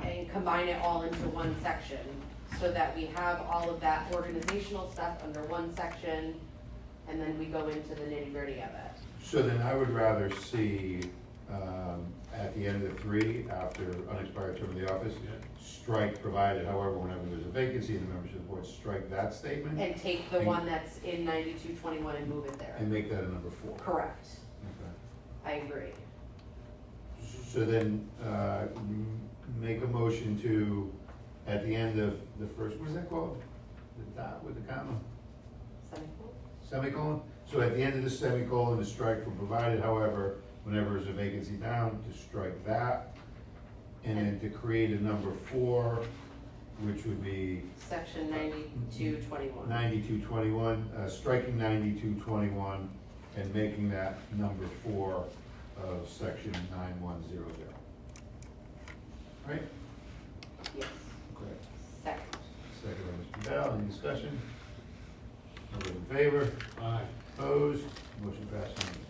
and combine it all into one section, so that we have all of that organizational stuff under one section, and then we go into the nitty gritty of it. So then I would rather see, at the end of 3, after unexpired term of the office, Yeah. strike provided, however, whenever there's a vacancy in the membership of the board, strike that statement And take the one that's in 9221 and move it there. and make that a number 4. Correct, Okay. I agree. So then, make a motion to, at the end of the first, what is that called? The dot with the comma? Semicolon? Semicolon? So at the end of the semicolon, to strike from provided, however, whenever there's a vacancy down, to strike that. And then to create a number 4, which would be Section 9221. 9221, striking 9221 and making that number 4 of section 9100. Right? Yes, Okay. second. Second by Mr. Bell, any discussion? All those in favor? Aye. Opposed? Motion passed unanimously.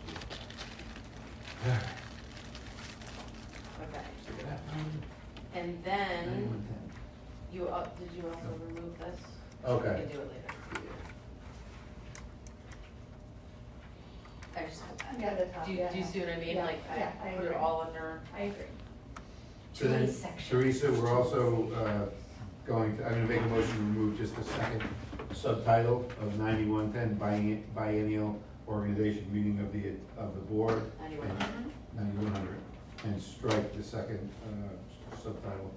Okay, Stick it out, Howard. and then, 9110. did you also remove this? Okay. We can do it later. I just, Yeah, the top, do yeah. you see what I mean? Yeah, Like, yeah, I put it agree. all under I agree. So too many then, sections. Teresa, we're also going to, I'm gonna make a motion to remove just the second subtitle of 9110, biennial organization meeting of the board. 9100. 9100, and strike the second subtitle,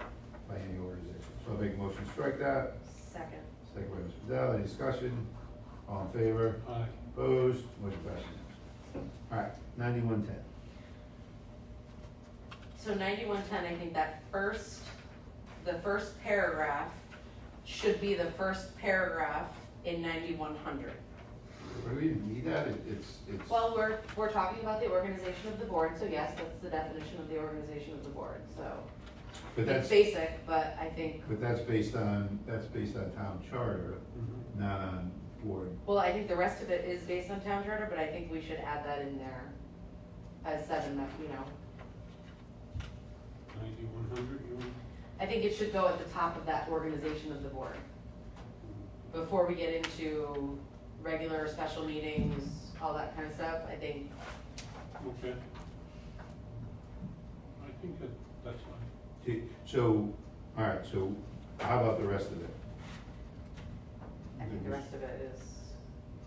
biennial organization. So I'll make a motion to strike that. Second. Second by Mr. Dell, any discussion? All in favor? Aye. Opposed? Motion passes. All right, 9110. So 9110, I think that the first paragraph should be the first paragraph in 9100. We didn't need that, it's. Well, we're talking about the organization of the board, so yes, that's the definition of the organization of the board, so. But It's that's, basic, but I think, but that's based on town charter, Mhm. not on board. Well, I think the rest of it is based on town charter, but I think we should add that in there as seven, you know. 9100, you want? I think it should go at the top of that organization of the board. Before we get into regular special meetings, all that kind of stuff, I think, Okay. I think that's fine. Okay, so, all right, so how about the rest of it? I think the rest of it is,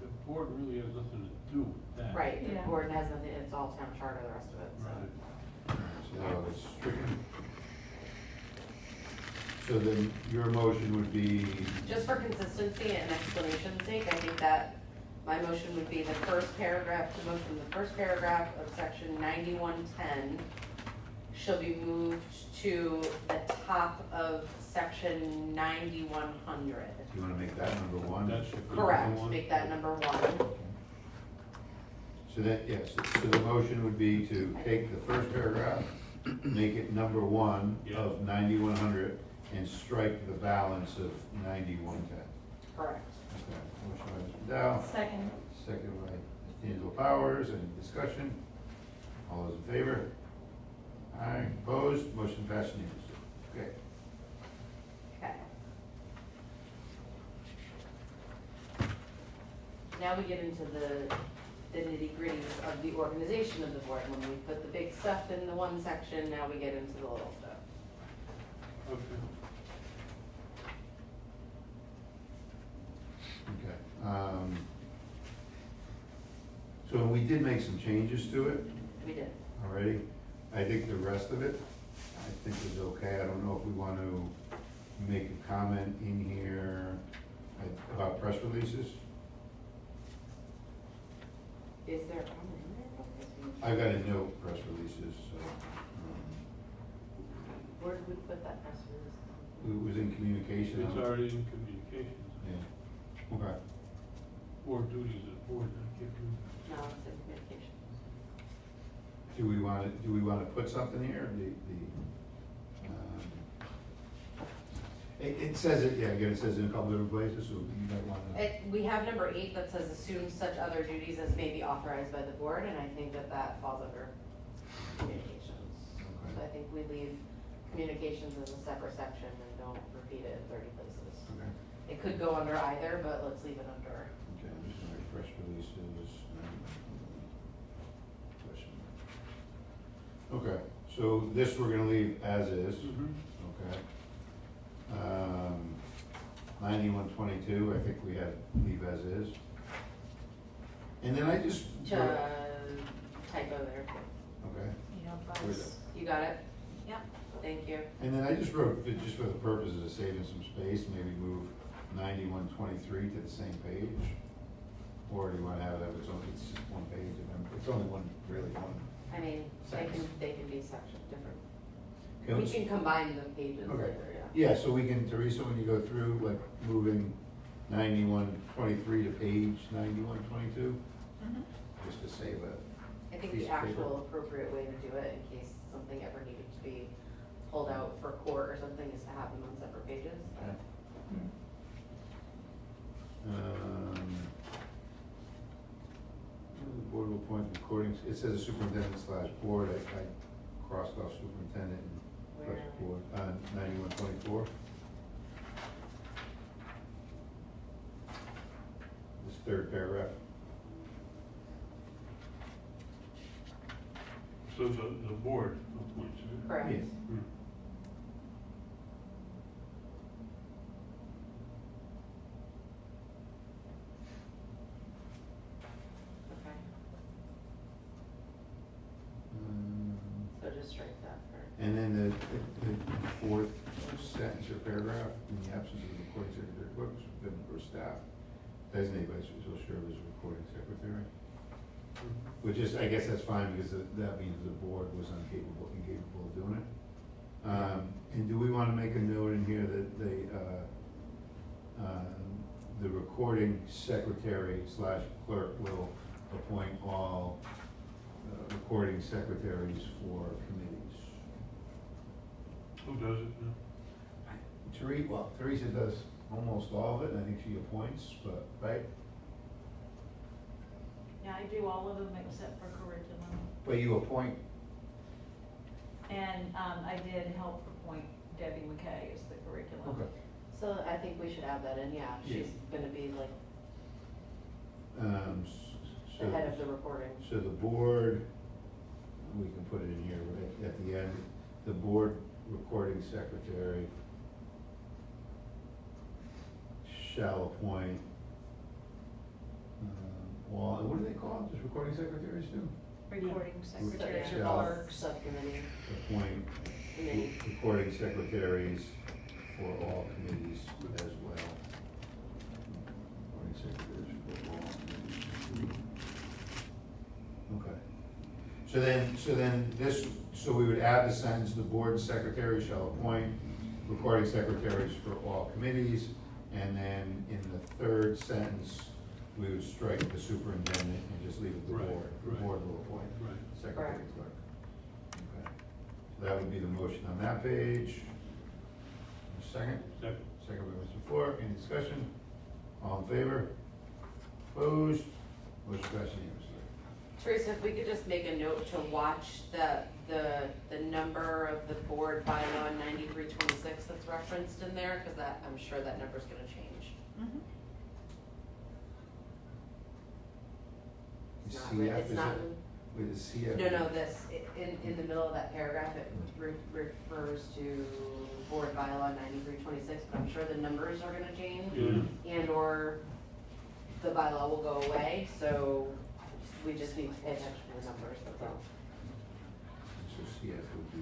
The board really has nothing to do with that. right, the Yeah. board has nothing, it's all town charter, the rest of it, so. Right. So that was stricken. So then your motion would be, Just for consistency and explanation's sake, I think that my motion would be the first paragraph, the first paragraph of section 9110 shall be moved to the top of section 9100. you wanna make that number one? That should be Correct, number one. make that number one. So that, yes, so the motion would be to take the first paragraph, make it number one of 9100, and strike the balance of 9110. Correct. Okay, motion by Mr. Dow, Second. second by Ms. D'Angelo Powers, any discussion? All those in favor? Aye, opposed, motion passed unanimously. Okay. Okay. Now we get into the nitty gritties of the organization of the board. When we put the big stuff in the one section, now we get into the little stuff. Okay. Okay. So we did make some changes to it We did. already. I think the rest of it, I think is okay. I don't know if we want to make a comment in here about press releases. Is there a comment in there about this one? I got a note, press releases, so, Where did we put that press release? it was in communication. It's already in communications. Yeah, okay. Or duties of board, I can't do No, it's in communications. Do we want to put something here, it says it, yeah, again, it says in a couple different places, so you might want to. We have number 8 that says assume such other duties as may be authorized by the board, and I think that that falls under communications. So I think we leave communications as a separate section and don't repeat it in 30 places. Okay, It could go under either, but let's leave it under. okay, I'm just gonna press releases. Question. Okay, so this we're gonna leave as is, okay. 9122, I think we had leave as is. And then I just. Typo there. Okay, You know, Where's buzz. You got it? Yep. Thank you. and then I just wrote, just for the purposes of saving some space, maybe move 9123 to the same page. Or do you wanna have that, it's just one page, and it's only one, really one. I mean, Thanks. they can be section different. Can We we- can combine the pages Okay. later, yeah. Yeah, so we can, Teresa, when you go through, like, moving 9123 to page 9122, just to save a. I think piece the of paper. actual appropriate way to do it, in case something ever needed to be pulled out for court or something, is to have them on separate pages. Okay. The board will appoint the recordings, it says a superintendent slash board, I crossed off superintendent and Where? pressed board, 9124. This third paragraph. So the board appoints it. Correct. Yes. Hmm. Okay, Um, so just strike that for, And then the fourth sentence or paragraph, in the absence of the recording secretary, clerk, superintendent, or staff, designated by shall serve as recording secretary. Which is, I guess that's fine, because that means the board was incapable of doing it. And do we wanna make a note in here that the recording secretary slash clerk will appoint all recording secretaries for committees? Who does it now? Teresa does almost all of it, and I think she appoints, but, right? Yeah, I do all of them except for curriculum. But you appoint, And, I did help appoint Debbie McKay as the curriculum. okay. So I think we should add that in, yeah, she's gonna be like So, the head of the reporting. so the board, we can put it in here, right, at the end, the board recording secretary shall appoint, well, what do they call them, just recording secretaries do? Recording secretary and Shall. clerks. Subcommittee, Appoint committee. recording secretaries for all committees as well. Recording secretaries for all committees. Okay. So then this, so we would add the sentence, the board secretary shall appoint recording secretaries for all committees. And then in the third sentence, we would strike the superintendent and just leave it the Right, board. The right. board will appoint Right. secretary Correct. clerk. Okay. So that would be the motion on that page. Second? Second. Second by Mr. Floor. Any discussion? All in favor? Opposed? Motion passes unanimously. Teresa, if we could just make a note to watch the number of the board bylaw 9326 that's referenced in there, because that, I'm sure that number's gonna change. Mhm. It's not, CF, it's is not, it with the CF? no, this, in the middle of that paragraph, it refers to board bylaw 9326, but I'm sure the numbers are gonna change. Yeah. And or the bylaw will go away, so we just need to pay attention to the numbers, that's all. So CF would be.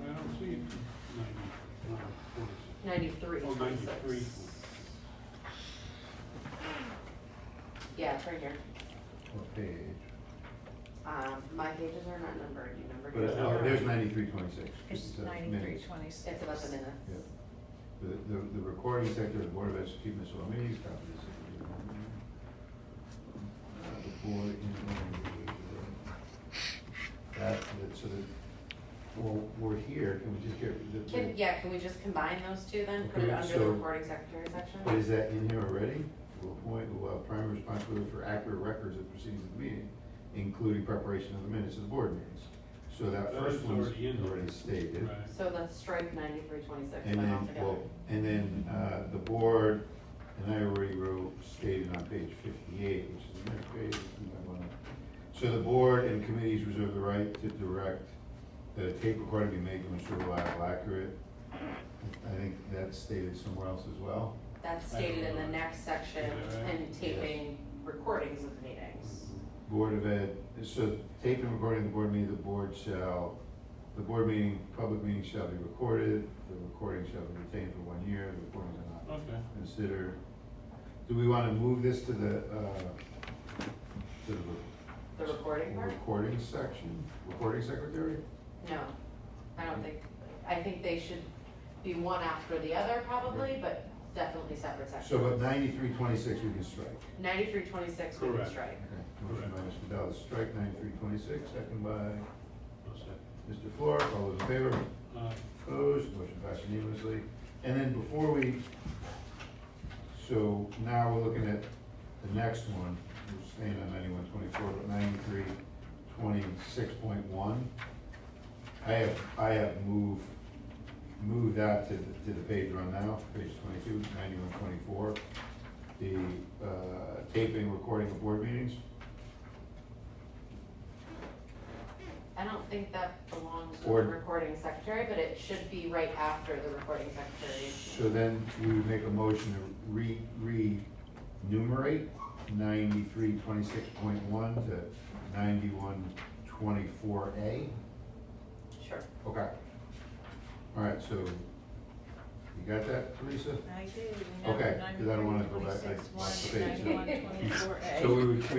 I don't see it. 93, Oh, 93. Yeah, it's right here. What page? My pages are not numbered, you numbered But, yours. oh, there's 9326. It's minutes. 9326. It's about the minutes. Yeah. The recording secretary of the Board of Education, Ms. Meetings, copy this. The board so that, well, we're here, can we just get, Can we just combine those two then, put it Okay, under the so- recording secretary section? is that in here already? Will appoint, will have primary responsibility for accurate records of proceedings of the meeting, including preparation of the minutes of the board meetings. So that That first is one's already in there. already stated. Right. So let's strike 9326 And then then, altogether. well, and then, the board, and I already wrote, stated on page 58, which is the next page, if you might wanna- so the board and committees reserve the right to direct that a tape recording be made to ensure reliable, accurate. I think that's stated somewhere else as well. That's I don't stated in the know. next section, Is that right? and taping recordings of the meetings. Board of Ed, so tape and recording the board meeting, the board public meeting shall be recorded, the recording shall be retained for 1 year, the recordings are not Okay. considered. Do we wanna move this to the The recording part? recording section, recording secretary? No, I don't think, I think they should be one after the other probably, but definitely separate sections. So, but 9326 we can strike. 9326 we can Correct. strike. Okay, motion by Mr. Bell to strike 9326, second by I'll second. Mr. Floor, all those in favor? Aye. Opposed, motion passed unanimously. And then before we, so now we're looking at the next one, we're staying on 9124, but 9326.1. I have moved that to the page we're on now, page 22, 9124. The taping, recording of board meetings. I don't think that belongs to Or- the recording secretary, but it should be right after the recording secretary. So then we would make a motion to re-numerate 9326.1 to 9124A. Sure. Okay. All right, so you got that, Teresa? I do. Okay, 'cause I don't wanna go back, like, lost the page. 9124A. So we would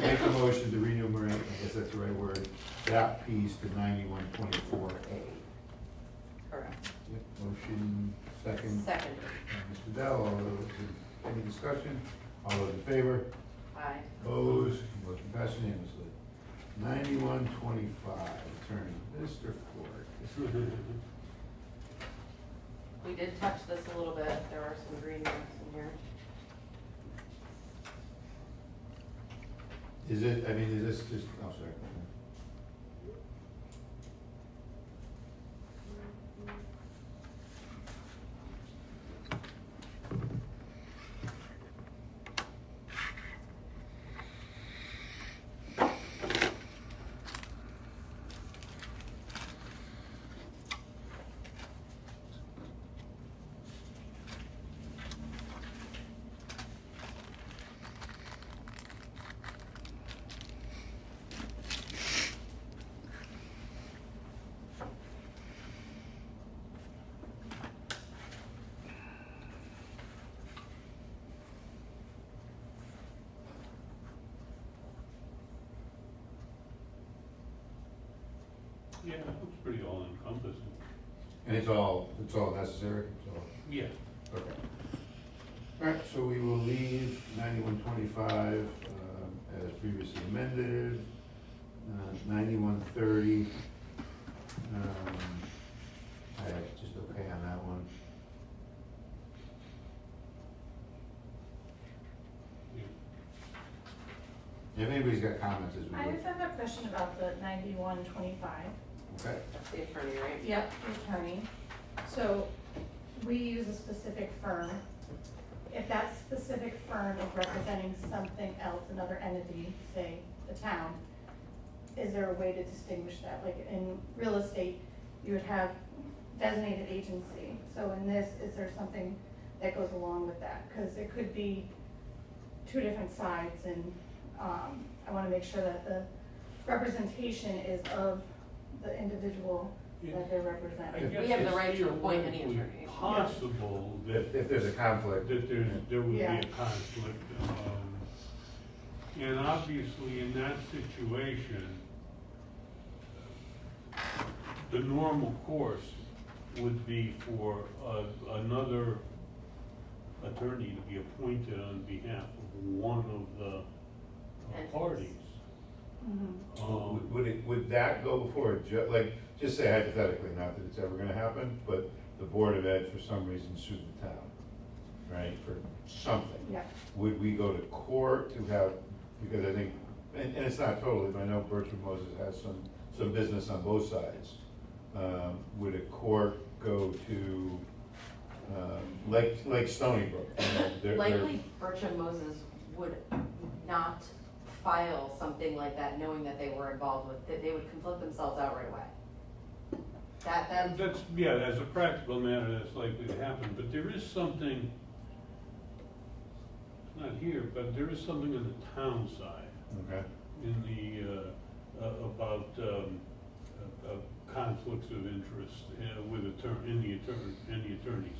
make a motion to renumerate, I guess that's the right word, that piece to 9124A. Correct. Yep, motion second. Second. Mr. Dell, all those, any discussion? All those in favor? Aye. Opposed, motion passed unanimously. 9125, attorney, Mr. Ford. We did touch this a little bit, there are some green marks in here. Is it, I mean, is this just, oh, sorry. Yeah, it looks pretty all encompassing. And it's all necessary, so, Yeah. okay. All right, so we will leave 9125, as previously amended, 9130, I just okay on that one. If anybody's got comments as we I go. just have a question about the 9125. Okay. That's the attorney, right? Yep, the attorney. So we use a specific firm. If that specific firm is representing something else, another entity, say the town, is there a way to distinguish that? Like in real estate, you would have designated agency. So in this, is there something that goes along with that? Because it could be two different sides, and I want to make sure that the representation is of the individual that they're I representing. guess We have the it's right to appoint any theoretically attorney. possible that, If there's a conflict. that there would be Yeah. a conflict. And obviously, in that situation, the normal course would be for another attorney to be appointed on behalf of one of the Entities. parties. Mhm. Would that go before a judge, like, just say hypothetically, not that it's ever gonna happen, but the Board of Ed for some reason sued the town, right, for something? Yeah. Would we go to court to have, because I think, and it's not totally, but I know Bertram Moses has some business on both sides. Would a court go to, like Stony Brook? You know, they're- Likely Bertram Moses would not file something like that knowing that they were involved with, that they would conflict themselves out right away. That's, yeah, as a practical matter, that's likely to happen, but there is something, it's not here, but there is something on the town side, Okay, in the, about, conflicts of interest, with in the attorney's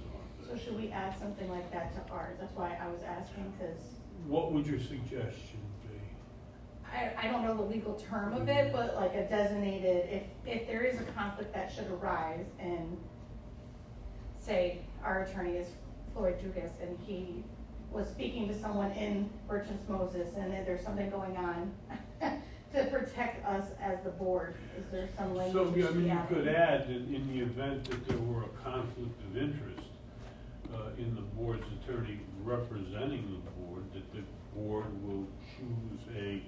So office. should we add something like that to ours? That's why I was asking, because What would your suggestion be? I don't know the legal term of it, but like a designated, if there is a conflict that should arise, and say our attorney is Floyd Dugas, and he was speaking to someone in Bertram Moses, and then there's something going on to protect us as the board, is there some language? So, yeah, I we mean, you add could in? add that in the event that there were a conflict of interest, in the board's attorney representing the board, that the board will choose a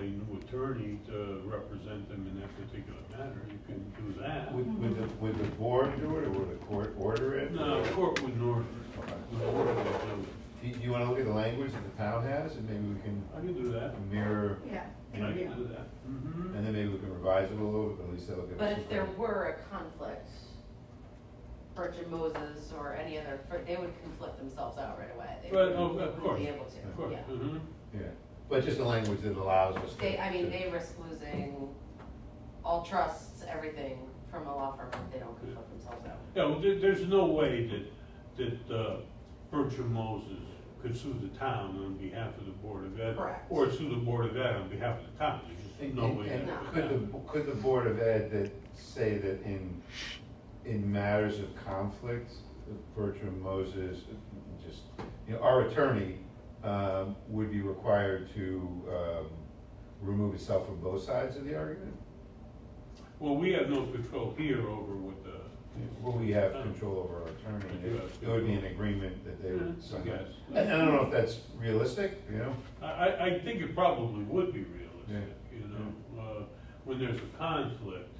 new attorney to represent them in that particular matter. You can do that. would the board do it, or would the court order it? No, the court would order, Okay. would order it, so Do you wanna look at the language that the town has, and maybe we can I can do that. mirror, Yeah. I can do that. Mm-hmm. and then maybe we can revise it a little, but at least they'll give us. But some if there kind were a conflict, Bertram Moses or any other, they would conflict themselves out right away. They Right, wouldn't- oh, of they course. wouldn't be able to, Of course, yeah. mm-hmm. Yeah, but just the language that allows us to. They risk losing all trusts, everything from a law firm if they don't conflict themselves out. Yeah, well, there's no way that Bertram Moses could sue the town on behalf of the Board of Ed. Correct. Or sue the Board of Ed on behalf of the town. There's just And- no way that and could happen. could the Board of Ed that say that in matters of conflict, Bertram Moses, just, our attorney, would be required to, remove itself from both sides of the argument? Well, we have no control here over what the, Well, we we have control over our attorney. We do have It would be an agreement that they would I sign. guess. And I don't know if that's realistic, you know? I think it probably would be realistic, you know, when there's a conflict,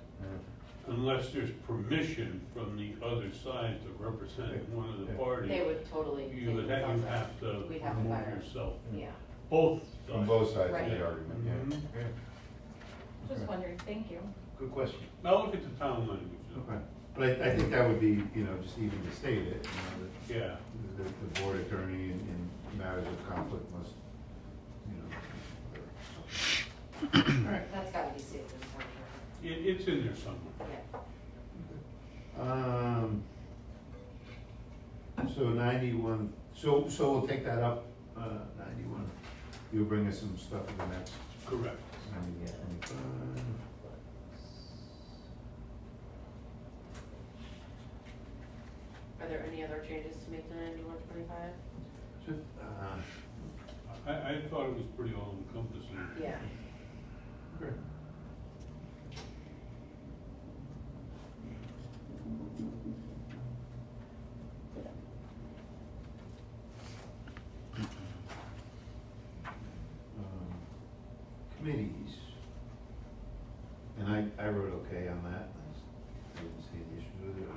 unless there's permission from the other side to represent one of the parties. They would totally You take would themselves out. have to We'd have to remove fire. yourself, Yeah. both From sides. both sides of Right. the argument, yeah. Mhm. Yeah. Just Okay. wondering, thank you. Good question. I'll look at the town language. though. Okay. But I think that would be, you know, just even to state it, you know, Yeah, that the board attorney in matters of conflict must, you know. All right. That's gotta be stated in somewhere. it's in there somewhere. Yeah. So 91, so we'll take that up, 91. You'll bring us some stuff for the next Correct. 91, 25. Are there any other changes to make to 9125? Should, I thought it was pretty all encompassing. Yeah. okay. Committees. And I wrote okay on that. I didn't see any issues with it.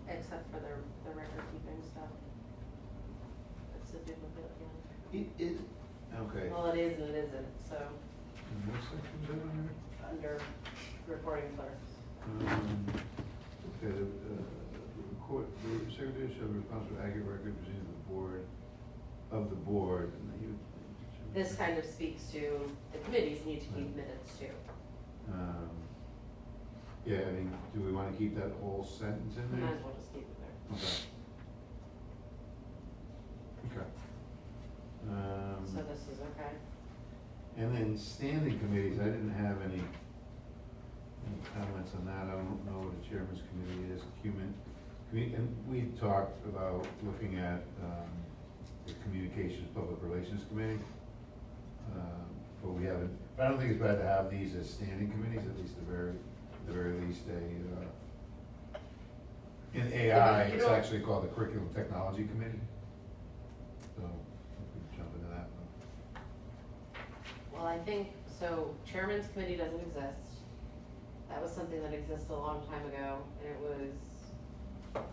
Except for the record keeping stuff. That's the duplicate again. It is, okay. Well, it is and it isn't, so, And what section is that on there? under recording clerks. Okay, the secretary shall be responsible for accurate record presented to the board, of the board, and then you. This kind of speaks to the committees need to keep minutes too. Yeah, I mean, do we wanna keep that whole sentence in Might there? as well just keep it there. Okay. Okay. So this is okay? And then standing committees, I didn't have any comments on that, I don't know what a chairman's committee is, and we talked about looking at, the communications, public relations committee. But we haven't, but I don't think it's bad to have these as standing committees, at least the very least in AI, You it's don't- actually called the Curriculum Technology Committee. So, if we could jump into that one. Well, I think, so chairman's committee doesn't exist. That was something that existed a long time ago, and it was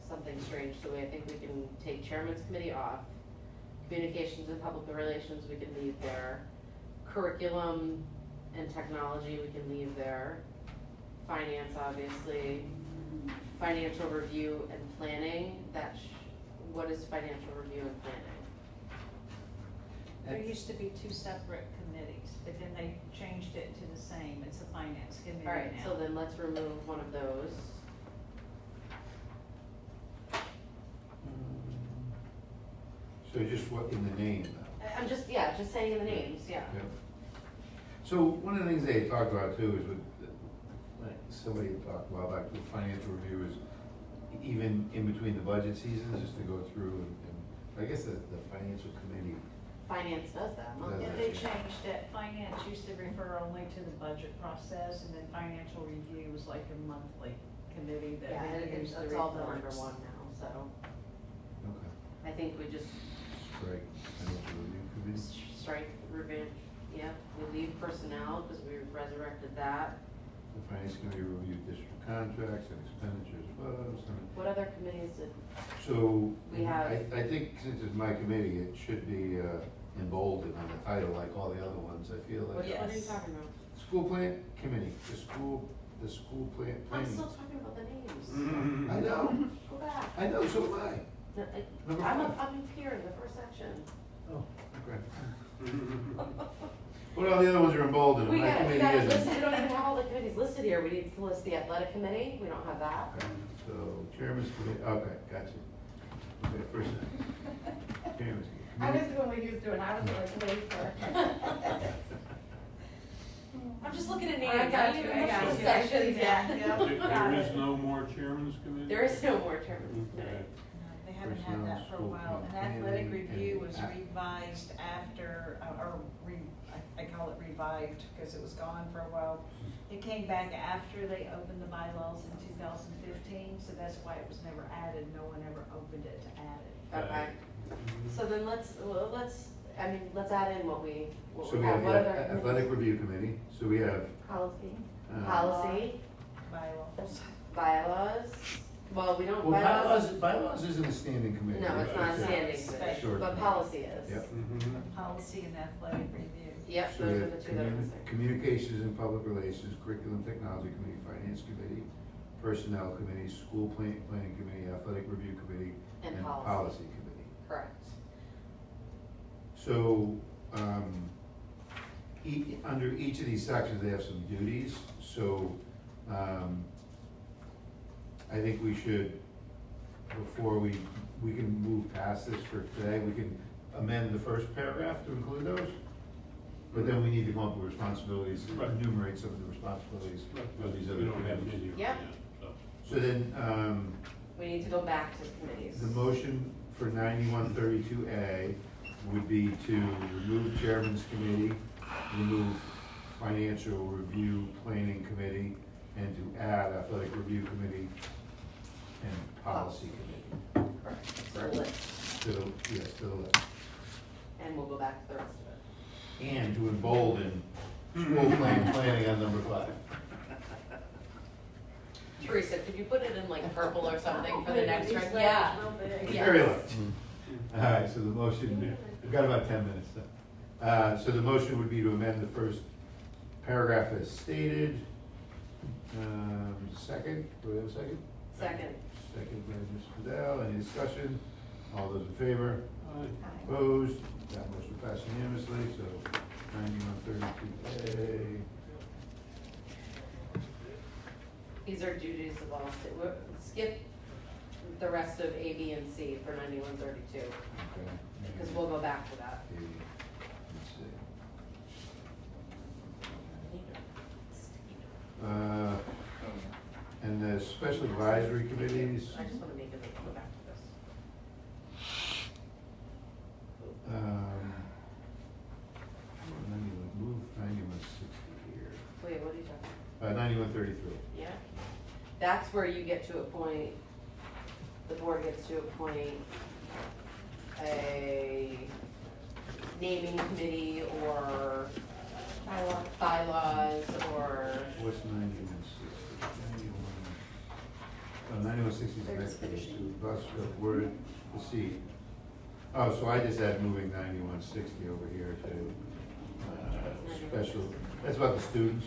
something strange, so I think we can take chairman's committee off. Communications and public relations, we can leave there. Curriculum and technology, we can leave there. Finance, obviously. Financial review and planning, what is financial review and planning? There used to be two separate committees, but then they changed it to the same, it's a finance committee now. Alright, so then let's remove one of those. So just what, in the name though? I'm just saying in the names, yeah. Yeah. So one of the things they had talked about too is with, like, somebody had talked a while back, the financial review is even in between the budget seasons, just to go through and I guess the financial committee. Finance does that, Does Yeah, that. they changed it, finance used to refer only to the budget process, and then financial review was like a monthly committee that Yeah, and reviews the it's all done under reports. one now, so Okay. I think we just Right, financial review committee. strike review, yeah, we leave personnel, because we resurrected that. The finance committee reviewed district contracts and expenditures, What other committees did, so. We have- I think since it's my committee, it should be emboldened on the title like all the other ones, I feel what like. are you Yes. talking about? School plan committee, the school plan, I'm planning. still talking about the names. I know, Go back. I know, so am I. No, Number I'm five. up here in the first section. Oh, okay. Well, all the other ones are emboldened, We and my got, we committee got it isn't. listed, we don't even have all the committees listed here, we need to list the athletic committee, we don't have that. Okay, so chairman's committee, okay, gotcha. Okay, first, chairman's I was committee. doing what he was doing, I was like, wait for. I'm just looking at names. I got don't you, even I know got the you. sections yet. There is no more chairman's committee? There is no more chairman's Okay. committee. No, they haven't had that for a while, and athletic review was revised after, I call it revived, because it was gone for a while. It came back after they opened the bylaws in 2015, so that's why it was never added, no one ever opened it to add it. Okay, Mhm. so then let's add in what we So we have what the other athletic review committee, so we have, Policy. policy, Bylaws. bylaws, well, we don't, well, bylaws, bylaws isn't a standing committee. no, it's not a It's standing Special. committee, Short. but policy is. Yep. Mhm. Policy and athletic review. Yep, So those we are have the two that are missing. Communications and Public Relations, Curriculum Technology Committee, Finance Committee, Personnel Committee, School Planning Committee, Athletic Review Committee, And and policy. Policy Committee. Correct. So, under each of these sections, they have some duties, so, I think we should, before we can move past this for today, we can amend the first paragraph to include those. But then we need to come up with responsibilities, Right. enumerate some of the responsibilities of these other We don't have committees. any. Yep. So, So then, We need to go back to committees. the motion for 9132A would be to remove Chairman's Committee, remove Financial Review Planning Committee, and to add Athletic Review Committee and Policy Committee. Correct, to the list, To the, yes, to the list. and we'll go back to the rest of it. And to embolden school planning on number 5. Teresa, could you put it in like purple or something for the next one? Yeah. Yes. Very low. All right, so the motion, we've got about 10 minutes then. So the motion would be to amend the first paragraph as stated. Second, do we have a second? Second. Second by Ms. Fidel, any discussion? All those in favor? Aye. Opposed? That motion passed unanimously, so 9132A. These are duties of all, skip the rest of A, B, and C for 9132, Okay. because we'll go back to that. A, let's see. And the special advisory committees, I just want to make it go back to this. move 9160 here. Wait, what are you talking about? 9133. Yeah, that's where you get to appoint, the board gets to appoint a naming committee or bylaws or, What's 9160? 9160 is the next page, to bus worded the seat. Oh, so I just had moving 9160 over here to special, that's about the students.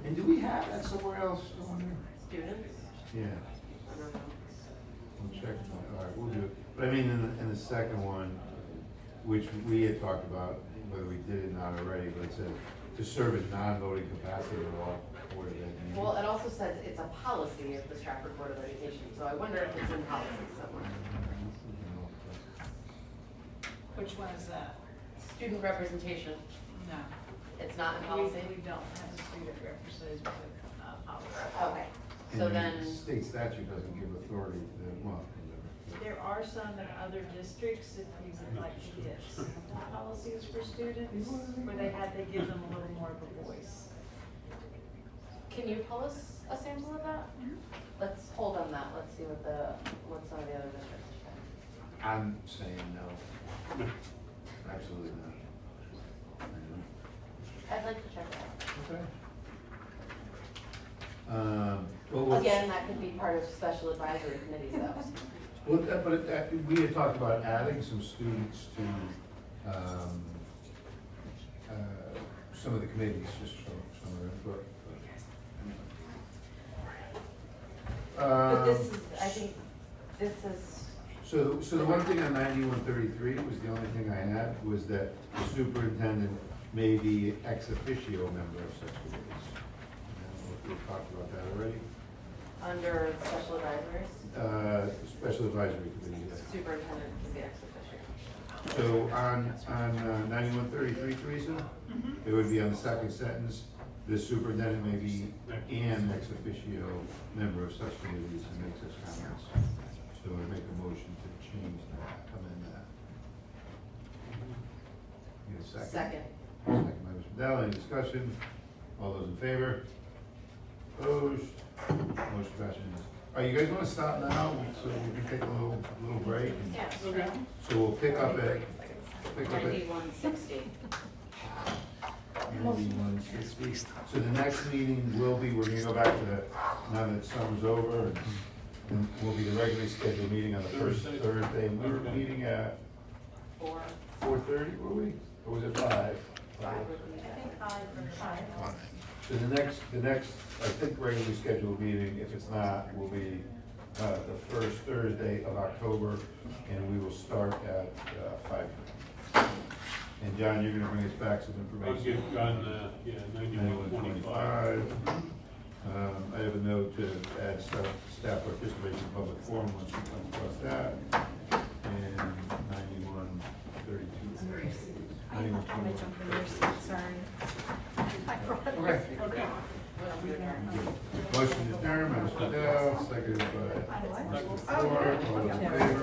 And do we have that somewhere else on there? students, Yeah, I don't know. we'll check, all right, we'll do it. But I mean, in the second one, which we had talked about, whether we did it not already, but it said to serve in non-voting capacity of all Board of Ed meetings. Well, it also says it's a policy of the Stratford Board of Education, so I wonder if it's in policy somewhere. Which one is that? Student representation, No. it's not in policy? We don't have a student representative policy. Okay, so And then, the state statute doesn't give authority to the, well, whatever. There are some in other districts, if you would like to get sample policies for students, where they give them a little more of a voice. can you pull us a sample of that? Let's hold on that, let's see what some of the other districts are. I'm saying no. Absolutely not. I'd like to check it out. Okay. Well, what's- Again, that could be part of special advisory committees though. Well, we had talked about adding some students to, some of the committees, just for some of their input. But this is, I think, this is, So the one thing on 9133 was the only thing I had, was that the superintendent may be ex officio member of such committees. I don't know if we talked about that already. under special advisories, Special advisory committee, yes. superintendent is the ex officio. So on 9133, Teresa, it would be on the second sentence, the superintendent may be an ex officio member of such committees and make such comments. So I make a motion to change that, amend that. Need a second? Second. Second by Mr. Dell, any discussion? All those in favor? opposed? Motion passes. All right, you guys wanna stop now, so we can take a little break? And- Yes. Okay. So we'll pick up at 9160. 9160. So the next meeting will be, we're gonna go back to that, now that summer's over, and will be the regularly scheduled meeting on the first Thursday. Thursday. We were meeting at 4:30, were we? Or was it 5? Five would be, So the next, I think regularly scheduled meeting, if it's not, will be, the first Thursday of October, and we will start at, 5. And John, you're gonna bring us back some I'll information. give John, 9125. 9125. I have a note to add staff participation in public forum once we come across that. And 9132. I'm gonna jump in your seat, sorry. I brought it. Okay. Motion is adjourned, by Mr. Dell, seconded by Mr. Ford, all those in favor?